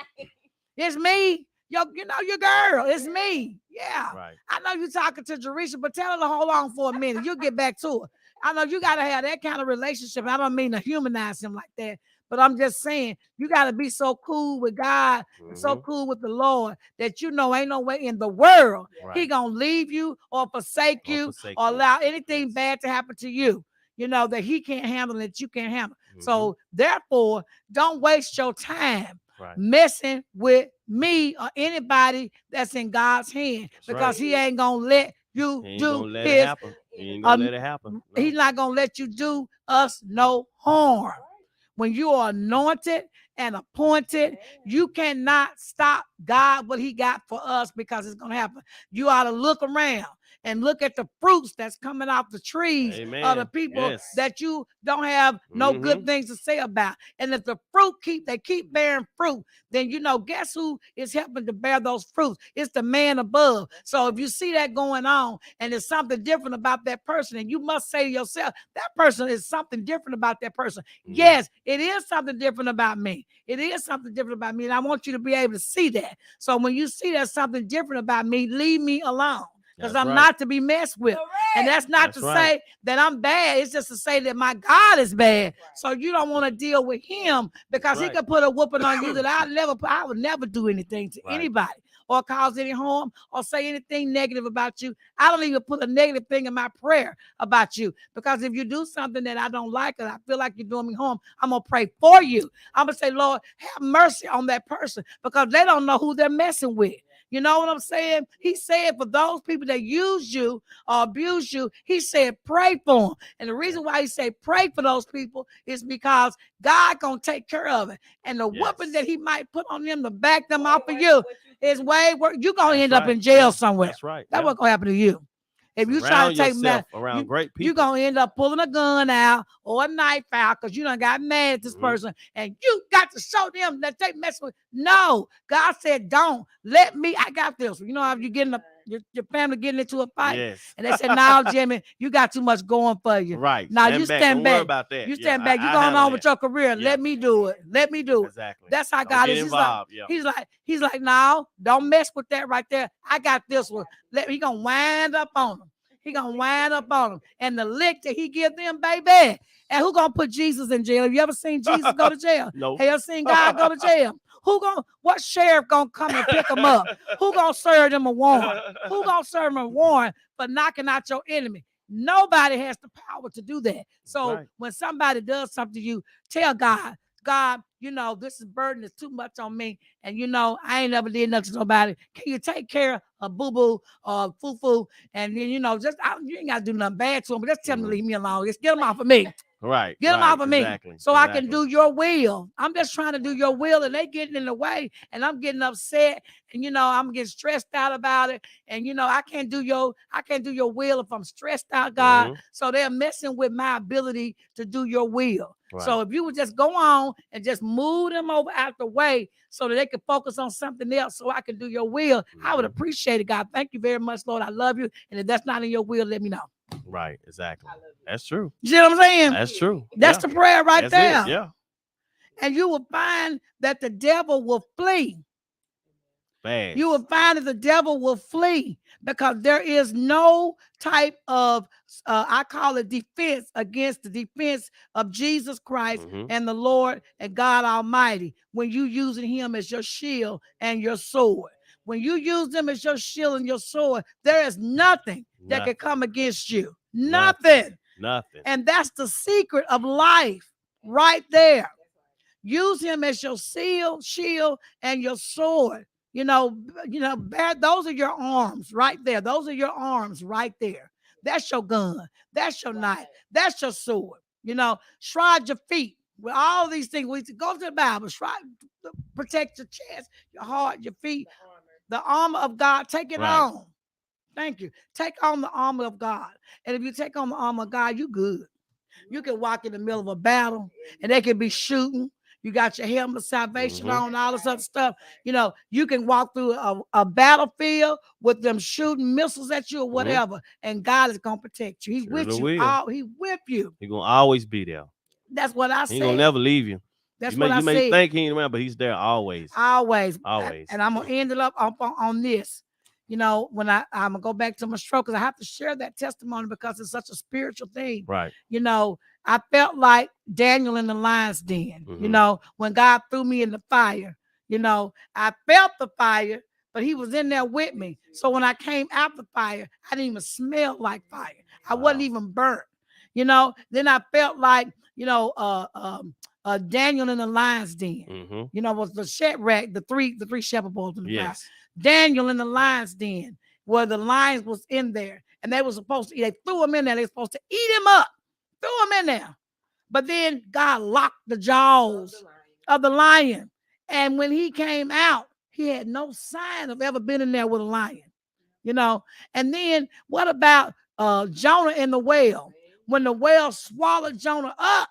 It's me. Yo, you know, your girl. It's me. Yeah. Right. I know you talking to Jerisha, but tell her to hold on for a minute. You'll get back to her. I know you got to have that kind of relationship. I don't mean to humanize him like that, but I'm just saying you got to be so cool with God, and so cool with the Lord that you know ain't no way in the world he gonna leave you or forsake you or allow anything bad to happen to you. You know that he can't handle it, you can't handle. So therefore, don't waste your time messing with me or anybody that's in God's hand, because he ain't gonna let you do his. He ain't gonna let it happen. No. He's not gonna let you do us no harm. When you are anointed and appointed, you cannot stop God what he got for us, because it's gonna happen. You ought to look around and look at the fruits that's coming off the trees of the people that you don't have no good things to say about. And if the fruit keep bearing fruit, then you know, guess who is helping to bear those fruits? It's the man above. So if you see that going on and there's something different about that person, and you must say to yourself, that person is something different about that person. Yes, it is something different about me. It is something different about me. And I want you to be able to see that. So when you see there's something different about me, leave me alone. Because I'm not to be messed with. And that's not to say that I'm bad. It's just to say that my God is bad. So you don't want to deal with him, because he could put a whooping on you that I would never do anything to anybody or cause any harm or say anything negative about you. I don't even put a negative thing in my prayer about you, because if you do something that I don't like and I feel like you're doing me harm, I'm going to pray for you. I'm going to say, Lord, have mercy on that person, because they don't know who they're messing with. You know what I'm saying? He said for those people that use you or abuse you, he said pray for them. And the reason why he said pray for those people is because God gonna take care of it. And the whooping that he might put on them to back them off of you is way worse. You're gonna end up in jail somewhere. That's right. That's what's gonna happen to you. If you try to take them around great people, you're going to end up pulling a gun out or a knife out because you done got mad at this person, and you got to show them that they mess with. No, God said, don't let me. I got this. You know how you getting your family getting into a fight, and they said, "No, Jimmy, you got too much going for you." Right. Now you stand back. About that. You stand back. You going on with your career. Let me do it. Let me do it. Exactly. That's how God is. He's like, no, don't mess with that right there. I got this one. He gonna wind up on them. He gonna wind up on them. And the lick that he give them, baby. And who gonna put Jesus in jail? Have you ever seen Jesus go to jail? No. Have you ever seen God go to jail? What sheriff gonna come and pick them up? Who gonna serve them a warrant? Who gonna serve them a warrant for knocking out your enemy? Nobody has the power to do that. So when somebody does something to you, tell God, you know, this burden is too much on me. And, you know, I ain't never did nothing to nobody. Can you take care of boo-boo or foo-foo? And then, you know, you ain't got to do nothing bad to them, but just tell them to leave me alone. Just get them off of me. Right. Get them off of me so I can do your will. I'm just trying to do your will, and they getting in the way, and I'm getting upset, and, you know, I'm getting stressed out about it. And, you know, I can't do your will if I'm stressed out, God. So they're messing with my ability to do your will. So if you would just go on and just move them over out the way so that they can focus on something else so I can do your will, I would appreciate it, God. Thank you very much, Lord. I love you. And if that's not in your will, let me know. Right, exactly. That's true. You see what I'm saying? That's true. That's the prayer right there. Yeah. And you will find that the devil will flee. Fast. You will find that the devil will flee, because there is no type of, I call it defense against the defense of Jesus Christ and the Lord and God Almighty when you using him as your shield and your sword. When you use them as your shield and your sword, there is nothing that can come against you. Nothing. And that's the secret of life right there. Use him as your shield and your sword. You know, those are your arms right there. Those are your arms right there. That's your gun. That's your knife. That's your sword. You know, shroud your feet with all these things. We go to the Bible, shroud, protect your chest, your heart, your feet, the armor of God. Take it Right. on. Thank you. Take on the armor of God. And if you take on the armor of God, you good. You can walk in the middle of a battle and they can be shooting. You got your helmet of salvation on, all this other stuff. You know, you can walk through a battlefield with them shooting missiles at you or whatever, and God is gonna protect you. He's with Surely you. will. He with you. He gonna always be there. That's what I He ain't gonna said. never leave you. That's You what I may said. think he ain't around, but he's there always. Always. Always. And I'm gonna end it up on this. You know, when I'm gonna go back to my stroke, because I have to share that testimony because it's such a spiritual thing. Right. You know, I felt like Daniel in the lion's den. You know, when God threw me in the fire, you know, I felt the fire, but he was in there with me. So when I came out the fire, I didn't even smell like fire. I wasn't even burnt. You know, then I felt like, you know, Daniel in the lion's den. You know, was the Shadrach, the three shepherd boys in the fire. Daniel in the lion's den, where the lions was in there, and they were supposed to eat. They threw him in there. They were supposed to eat him up, threw him in there. But then God locked the jaws of the lion, and when he came out, he had no sign of ever been in there with a lion. You know, and then what about Jonah in the whale? When the whale swallowed Jonah up,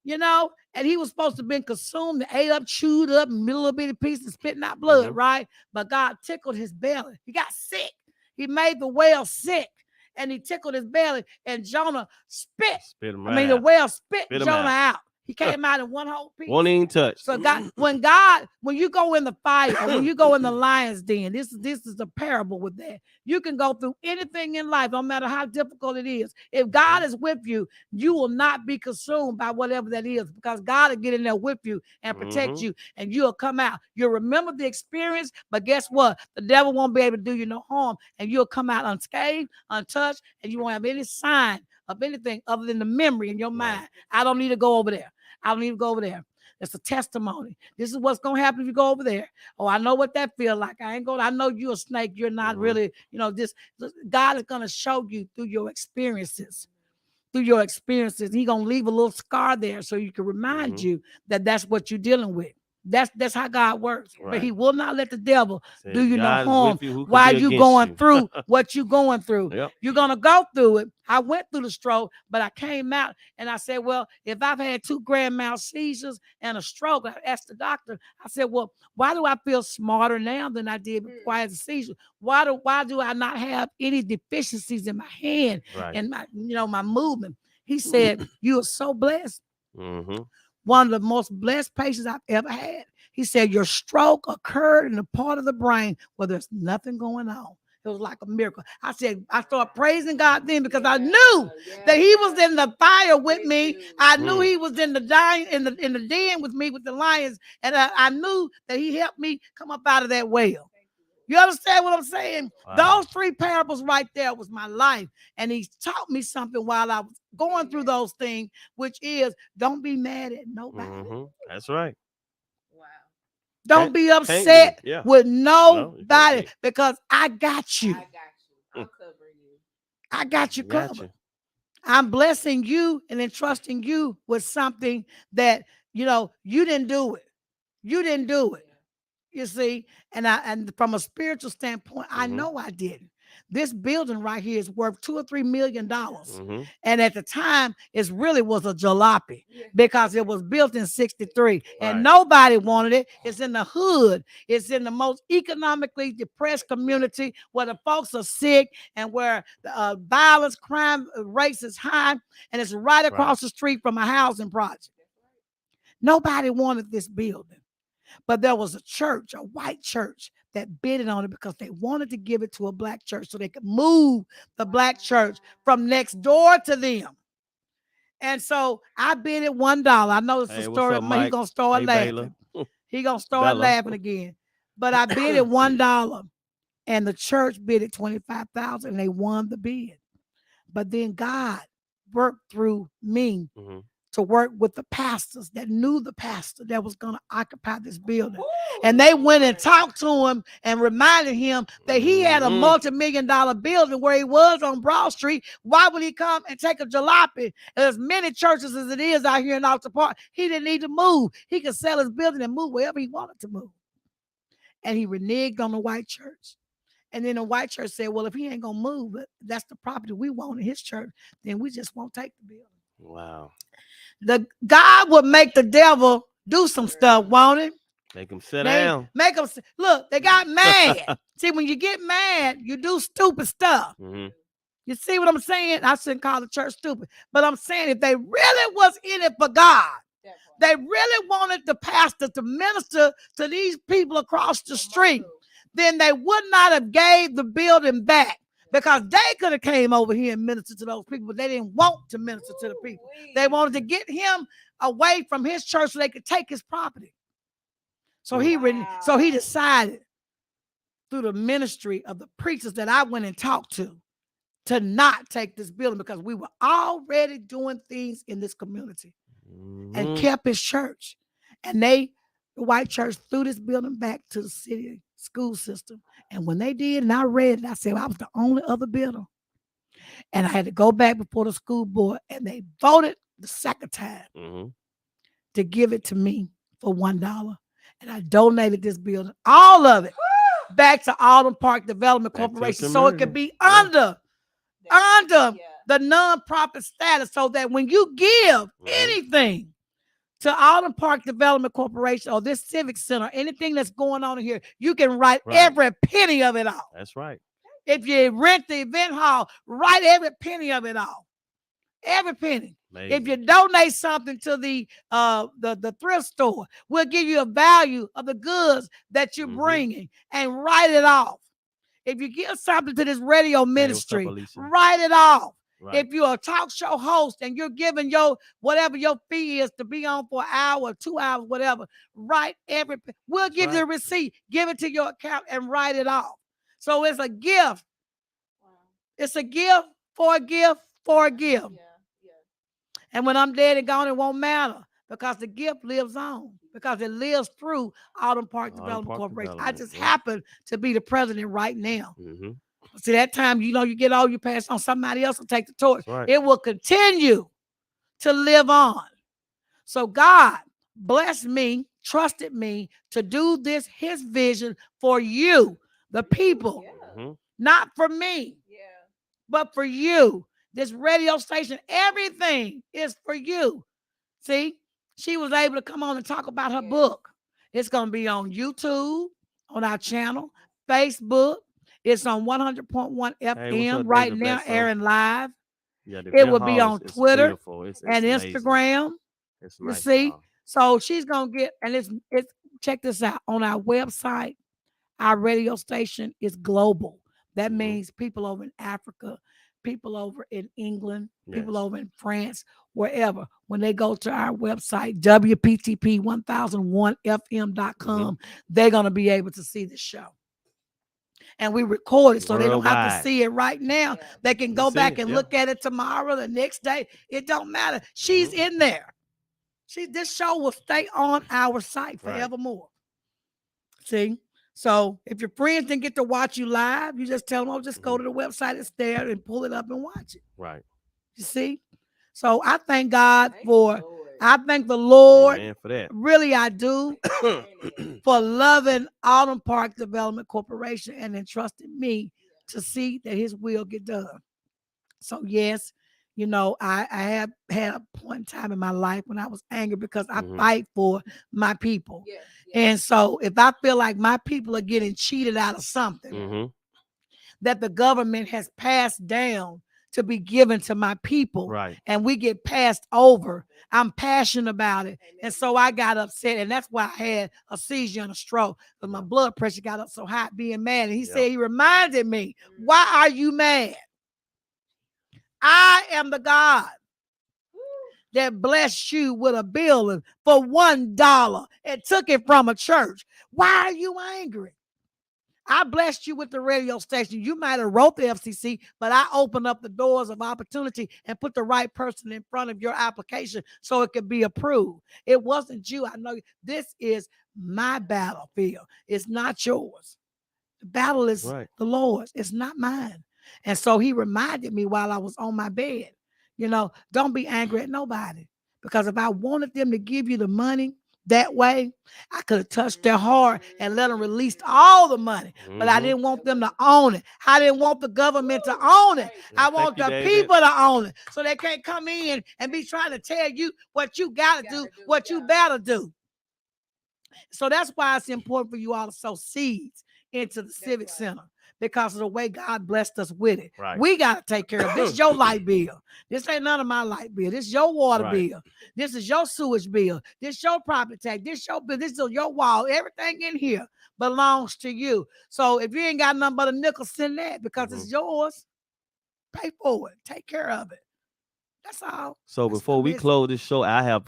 you know, and he was supposed to have been consumed, ate up, chewed up, little bitty pieces, spitting out blood, right? But God tickled his belly. He got sick. He made the whale sick, and he tickled his belly, and Jonah spit him right the whale spit Jonah out. He came out in one whole piece. Won't even touch. So God, when you go in the fire, or when you go in the lion's den, this is a parable with that. You can go through anything in life, no matter how difficult it is. If God is with you, you will not be consumed by whatever that is, because God will get in there with you and protect you, and you'll come out. You'll remember the experience, but guess what? The devil won't be able to do you no harm, and you'll come out unscathed, untouched, and you won't have any sign of anything other than the memory in your mind. I don't need to go over there. I don't need to go over there. It's a testimony. This is what's going to happen if you go over there. Oh, I know what that feels like. I know you're a snake. You're not really, you know, God is going to show you through your experiences. He's going to leave a little scar there so you can remind you that that's what you're dealing with. That's how God works. Right. But he will not let the devil do you no harm while you're going through what you're going through. Yep. You're going to go through it. I went through the stroke, but I came out and I said, well, if I've had 2 grand mal seizures and a stroke, I asked the doctor, I said, well, why do I feel smarter now than I did before I had the seizure? Why do I not have any deficiencies in my hand and my movement? He said, you are so blessed. One of the most blessed patients I've ever had. He said, your stroke occurred in the part of the brain where there's nothing going on. It was like a miracle. I said, I started praising God then, because I knew that he was in the fire with me. I knew he was in the den with me with the lions. And I knew that he helped me come up out of that well. You understand what I'm saying? Wow. Those 3 parables right there was my life. And he taught me something while I was going through those things, which is don't be mad at nobody. That's right. Wow. Don't be upset with nobody, because I got you. I'll cover you. I got you covered. I'm blessing you and entrusting you with something that, you didn't do it. You didn't do it. You see, and from a spiritual standpoint, I know I didn't. This building right here is worth $2 or $3 million. And at the time, it really was a jalopy because it was built in 63 and nobody wanted it. It's in the hood. It's in the most economically depressed community where the folks are sick and where violence, crime rates is high. And it's right across the street from a housing project. Nobody wanted this building. But there was a church, a white church, that bid on it because they wanted to give it to a black church so they could move the black church from next door to them. And so I bid it $1. I know it's a story. He's going to start laughing. He's going to start laughing again. But I bid it $1, and the church bid it $25,000, and they won the bid. But then God worked through me to work with the pastors that knew the pastor that was going to occupy this building. And they went and talked to him and reminded him that he had a multi-million-dollar building where he was on Broad Street. Why would he come and take a jalopy? As many churches as it is out here in Alta Park, he didn't need to move. He could sell his building and move wherever he wanted to move. And he reneged on the white church. And then the white church said, well, if he ain't going to move, that's the property we want in his church, then we just won't take the building. Wow. The God would make the devil do some stuff, won't it? Make him sit down. Make them look. They got mad. See, when you get mad, you do stupid stuff. Mm-hmm. You see what I'm saying? I shouldn't call the church stupid, but I'm saying if they really was in it for God, they really wanted the pastor to minister to these people across the street, then they would not have gave the building back. Because they could have came over here and ministered to those people, but they didn't want to minister to the people. They wanted to get him away from his church so they could take his property. So he decided through the ministry of the preachers that I went and talked to not take this building because we were already doing things in this community and kept his church. And the white church threw this building back to the city school system. And when they did, and I read it, I said, well, I was the only other builder. And I had to go back before the school board, and they voted the second time to give it to me for $1. And I donated this building, all of it, back to Alden Park Development Corporation so it could be under the nonprofit status so that when you give anything to Alden Park Development Corporation or this civic center, anything that's going on here, you can write every penny of it off. That's right. If you rent the event hall, write every penny of it off. Every penny. Amazing. If you donate something to the thrift store, we'll give you a value of the goods that you're bringing and write it off. If you give something to this radio ministry, write it off. Right. If you're a talk show host and you're giving whatever your fee is to be on for an hour, 2 hours, whatever, write we'll give you a receipt, give it to your account and write it off. So it's a gift. Wow. It's a gift for a gift for a gift. And when I'm dead and gone, it won't matter because the gift lives on because it lives through Alden Park Development Corporation. I just happen to be the president right now. See, that time, you get all you pass on, somebody else will take the torch. Right. It will continue to live on. So God blessed me, trusted me to do this, his vision for you, the people, not for me, but for you. This radio station, everything is for you. See, she was able to come on and talk about her book. It's going to be on YouTube, on our channel, Facebook. It's on 100.1 FM right now, airing live. Yeah, it will be on Twitter and Instagram. You see? So she's going to get, and it's check this out. On our website, our radio station is global. That means people over in Africa, people over in England, people over in France, wherever. When they go to our website, WPTP1001FM.com, they're going to be able to see the show. And we record it so they don't have to see it right now. They can go back and look at it tomorrow, the next day. It don't matter. She's in there. This show will stay on our site forevermore. See? So if your friends didn't get to watch you live, you just tell them, just go to the website. It's there and pull it up and watch it. Right. You see? So I thank God I thank the Lord. Amen for that. Really, I do. For loving Alden Park Development Corporation and entrusting me to see that his will get done. So yes, I have had a point in time in my life when I was angry because I fight for my people. Yeah. And so if I feel like my people are getting cheated out of something that the government has passed down to be given to my people, and we get passed over, I'm passionate about it. And so I got upset, and that's why I had a seizure and a stroke, because my blood pressure got up so high being mad. And he said, he reminded me, why are you mad? I am the God that blessed you with a building for $1 and took it from a church. Why are you angry? I blessed you with the radio station. You might have wrote the FCC, but I opened up the doors of opportunity and put the right person in front of your application so it could be approved. It wasn't you. I know this is my battlefield. It's not yours. The battle is Right. the Lord's. It's not mine. And so he reminded me while I was on my bed, don't be angry at nobody. Because if I wanted them to give you the money that way, I could have touched their heart and let them release all the money. But I didn't want them to own it. I didn't want the government to own it. I want the people to own it. So they can't come in and be trying to tell you what you got to do, what you better do. So that's why it's important for you all to sow seeds into the Civic Center, because of the way God blessed us with it. Right. We got to take care of this. This your light bill. This ain't none of my light bill. This your water bill. This is your sewage bill. This your property tax. This your bill. This is your wall. Everything in here belongs to you. So if you ain't got nothing but a nickel, send that, because it's yours. Pay for it. Take care of it. That's all. So That's before my we business. close this show, I have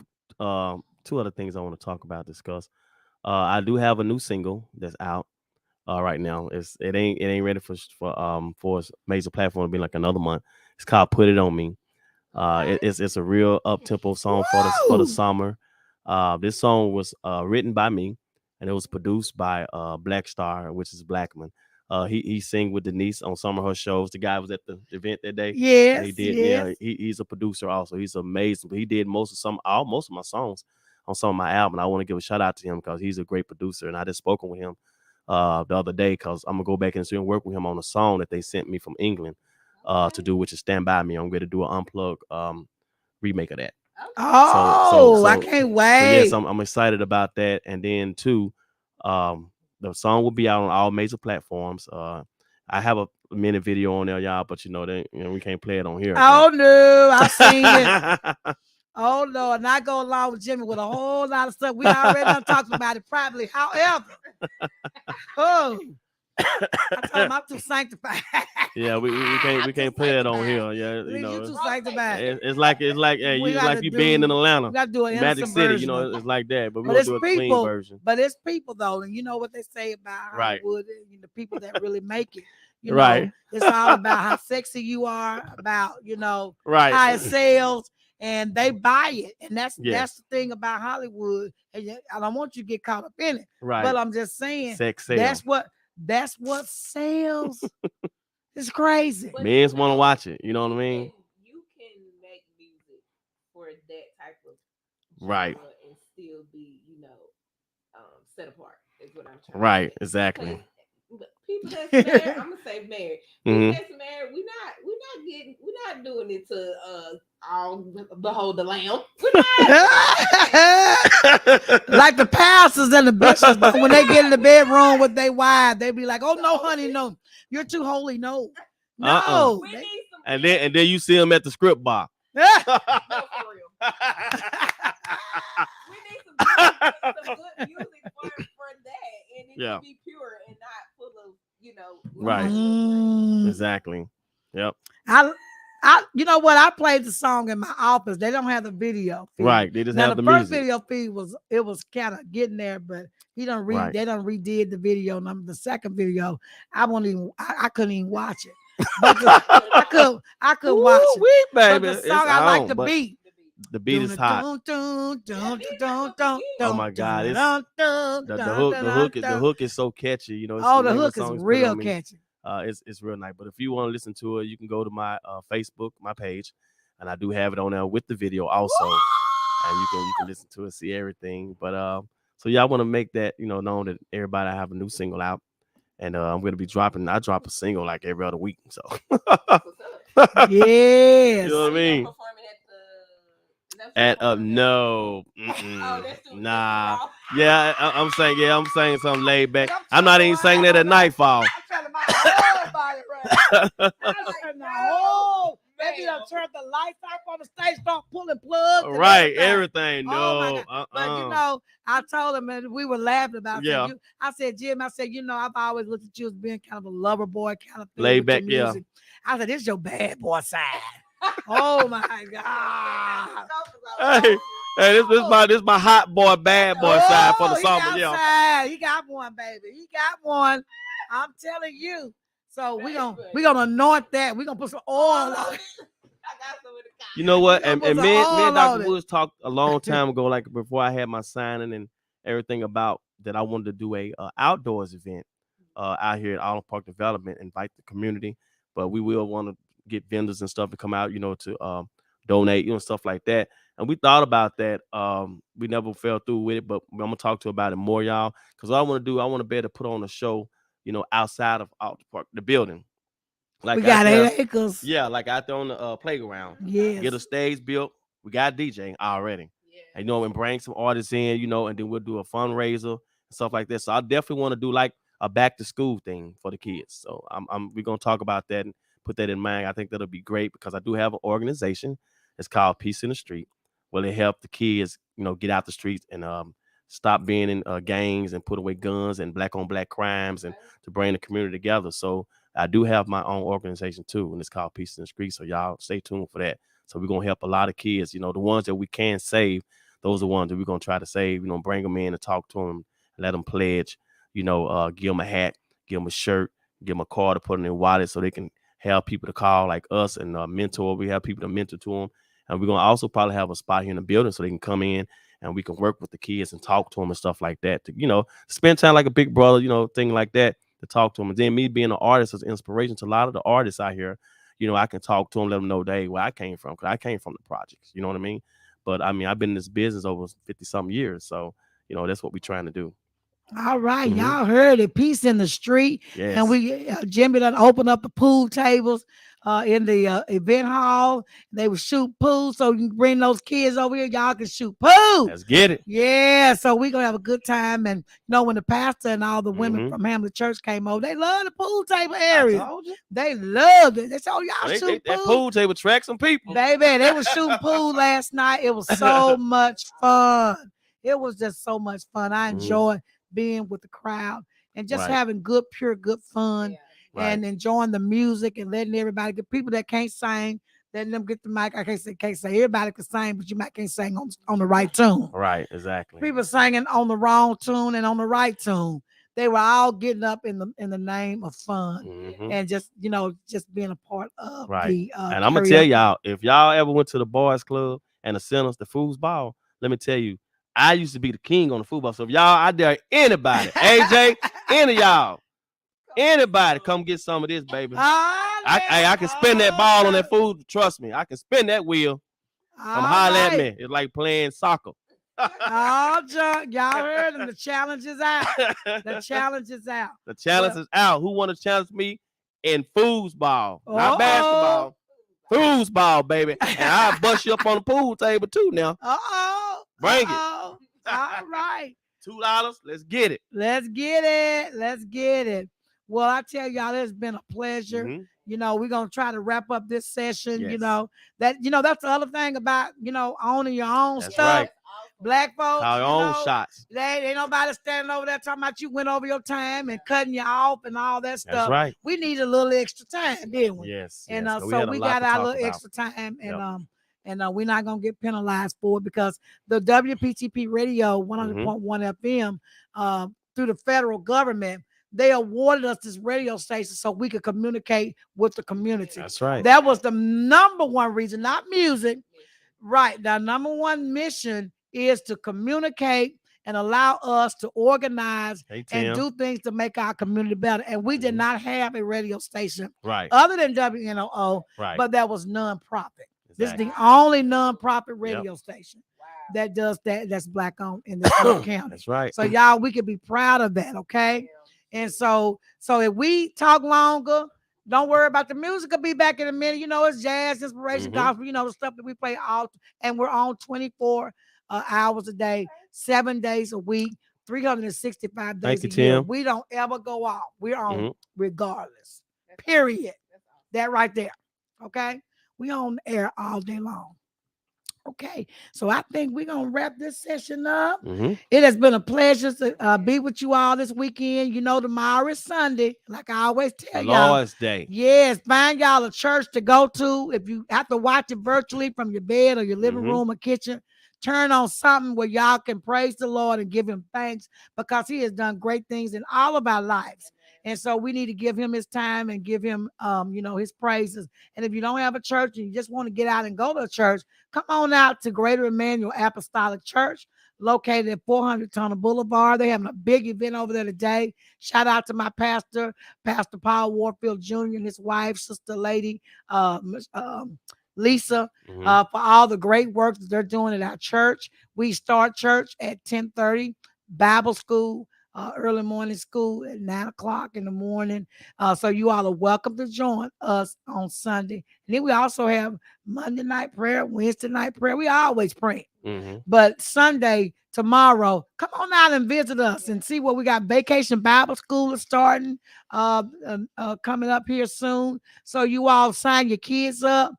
two other things I want to talk about, discuss. I do have a new single that's out right now. It ain't ready for a major platform to be like another month. It's called "Put It On Me." It's a real up tempo song for the summer. This song was written by me, and it was produced by Black Star, which is Blackman. He sang with Denise on some of her shows. The guy was at the event that day. Yes, he did. yes. Yeah, he's a producer also. He's amazing. He did most of my songs on some of my album. I want to give a shout out to him because he's a great producer, and I just spoken with him the other day, because I'm gonna go back and see and work with him on a song that they sent me from England to do, which is "Stand By Me." I'm going to do an unplugged remake of that. Oh, I can't So wait. yes, I'm excited about that. And then too, the song will be out on all major platforms. I have a minute video on there, y'all, but we can't play it on here. Oh no, I've seen it. Oh no, and I go along with Jimmy with a whole lot of stuff. We already done talked about it privately. However, I told him I'm too sanctified. Yeah, we can't play it on here. Yeah, You too sanctified. it's like hey, We you like gotta you do- being in Atlanta, We got to do an Magic innocent City. version. It's like that, but we But gonna it's do a clean people. version. But it's people though, and you know what they say about Right. Hollywood, and the people that really make it. Right. It's all about how sexy you are, about Right. how it sells, and they buy it, and that's Yes. the thing about Hollywood. And I don't want you to get caught up in it, Right. but I'm just saying Sex sales. that's what sells. It's crazy. Men's want to watch it. You know what I mean? You can make music for that type of Right. genre and still be, set apart. Is what I'm trying Right. to say. Exactly. But people that's married, I'm gonna say married. People Mhm. that's married, we're not doing it to all behold the lamb. We're not. Like the pastors and the bishops, but when they get in the bedroom with their wife, they be like, "Oh no, honey, no, you're too holy, no, no." We need some And then you see them at the script bar. no, for real. We need some good music for that, and it can be pure and not full of, Right. Mm. Exactly. Yep. You know what? I played the song in my office. They don't have the video feed. Right. They just Now, have the first music. video feed was kind of getting there, but they done redid the video. And the second video, I couldn't even watch it. But I could watch it. Wee, baby. But the song, I like the beat. The beat is hot. Oh my God, the hook is so catchy. the hook is real catchy. It's real nice. But if you want to listen to it, you can go to my Facebook, my page, and I do have it on there with the video also. And you can listen to it, see everything. But so yeah, I want to make that known that everybody, I have a new single out, and I'm gonna be dropping. I drop a single like every other week. So yes, you know what I mean. No, nah, yeah, I'm saying something laid back. I'm not even saying that at nightfall. Maybe they'll turn the lights off on the stage, start pulling plugs. Right, everything. Oh No, but I told him, and we were laughing about it. Yeah. I said, Jim, I've always looked at you as being kind of a lover boy, kind of thing. Laid with your back, yeah. music. I said, this is your bad boy side. Oh my God. Hey, this my hot boy, bad boy side for the summer. Yeah, he got one, baby. He got one. I'm telling you. So we gonna anoint that. We gonna put some oil on it. You know what? We And, gonna and put me, some me and oil on Dr. it. Woods talked a long time ago, like before I had my signing and everything, about that I wanted to do a outdoors event out here at Island Park Development, invite the community, but we will want to get vendors and stuff to come out, to donate, stuff like that. And we thought about that. We never fell through with it, but I'm gonna talk to you about it more, y'all. Because what I want to do, I want to be able to put on a show, outside of out the park, the building. We Like out got there, 8 acres. yeah, like out there on the playground. Yes. Get a stage built. We got DJ already. And, and bring some artists in, and then we'll do a fundraiser and stuff like that. So I definitely want to do like a back to school thing for the kids. So we're gonna talk about that and put that in mind. I think that'll be great because I do have an organization. It's called Peace in the Street, where they help the kids, get out the streets and stop being in gangs and put away guns and black on black crimes and to bring the community together. So I do have my own organization too, and it's called Peace in the Street. So y'all stay tuned for that. So we're gonna help a lot of kids. The ones that we can save, those are the ones that we're gonna try to save. Bring them in and talk to them, let them pledge. Give them a hat, give them a shirt, give them a card to put in their wallet so they can have people to call like us and mentor. We have people to mentor to them, and we're gonna also probably have a spot here in the building so they can come in and we can work with the kids and talk to them and stuff like that. To spend time like a big brother, thing like that. To talk to them. And then me being an artist is inspiration to a lot of the artists out here. I can talk to them, let them know where I came from, because I came from the projects. You know what I mean? But I mean, I've been in this business over 50-something years. So, that's what we're trying to do. All right, y'all heard it. Peace in the street. Yes. And we Jimmy done opened up the pool tables in the event hall. They would shoot pool, so you can bring those kids over here. Y'all can shoot pool. Let's get it. Yeah, so we're gonna have a good time. And when the pastor and all the women from Hamlet Church came over, they love the pool table area. I told you. They loved it. They said, "Oh, y'all shoot pool." That pool table attract some people. Baby, they were shooting pool last night. It was so much fun. It was just so much fun. I enjoyed being with the crowd and just having good fun and enjoying the music and letting everybody get people that can't sing, letting them get the mic. I can't say everybody can sing, but you might can't sing on the right tune. Right, exactly. People singing on the wrong tune and on the right tune. They were all getting up in the name of fun and just being a part of the and I'm gonna tell y'all, if y'all ever went to the boys club and the centers, the foosball, let me tell you, I used to be the king on the football. So if y'all out there, anybody, AJ, any of y'all, anybody, come get some of this, baby. I can spin that ball on that food. Trust me, I can spin that wheel. Come holler at me. It's like playing soccer. All junk. Y'all heard them. The challenge is out. The challenge is out. The challenge is out. Who want to challenge me in foosball? Not basketball. Foosball, baby. And I'll bust you up on the pool table too now. Bring it. All right. $2. Let's get it. Let's get it. Well, I tell y'all, it's been a pleasure. We're gonna try to wrap up this session. Yes. That's the other thing about owning your own That's stuff. right. Black folks, Call your own shots. Ain't nobody standing over there talking about you went over your time and cutting you off and all that stuff. That's right. We need a little extra time, didn't we? Yes. And yes. so we got our little about. extra time, and we're not gonna get penalized for it because the WPTP Radio 100.1 FM through the federal government, they awarded us this radio station so we could communicate with the community. That's right. That was the number one reason, not music. Right. The number one mission is to communicate and allow us to organize and do things to make our community better. And we did not have a radio station other than WNOO, but that was nonprofit. Exactly. This is the only nonprofit radio station that does that. That's Black owned in this county. That's right. So y'all, we can be proud of that. Okay. And so if we talk longer, don't worry about the music. Will be back in a minute. It's jazz, inspiration, gospel. The stuff that we play all, and we're on 24 hours a day, 7 days a week, 365 days a year. We don't ever go off. We're on regardless. Period. That right there. Okay. We on the air all day long. Okay, so I think we're gonna wrap this session up. It has been a pleasure to be with you all this weekend. Tomorrow is Sunday, like I always tell y'all. Lord's Day. Yes, find y'all a church to go to. If you have to watch it virtually from your bed or your living room or kitchen, turn on something where y'all can praise the Lord and give him thanks because he has done great things in all of our lives. And so we need to give him his time and give him, his praises. And if you don't have a church and you just want to get out and go to a church, come on out to Greater Emmanuel Apostolic Church, located at 400 Tunnel Boulevard. They're having a big event over there today. Shout out to my pastor, Pastor Paul Warfield Jr. and his wife, Sister Lady Lisa, for all the great work that they're doing at our church. We start church at 10:30, Bible school, early morning school at 9 o'clock in the morning. So you all are welcome to join us on Sunday. And then we also have Monday night prayer, Wednesday night prayer. We always pray. But Sunday, tomorrow, come on out and visit us and see what we got. Vacation Bible School is starting, coming up here soon. So you all sign your kids up.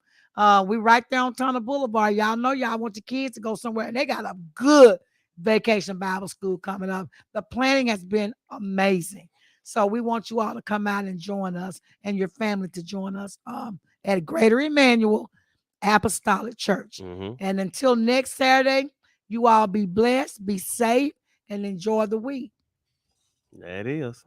We right there on Tunnel Boulevard. Y'all know y'all want your kids to go somewhere, and they got a good Vacation Bible School coming up. The planning has been amazing. So we want you all to come out and join us, and your family to join us at Greater Emmanuel Apostolic Church. And until next Saturday, you all be blessed, be safe, and enjoy the week. That is.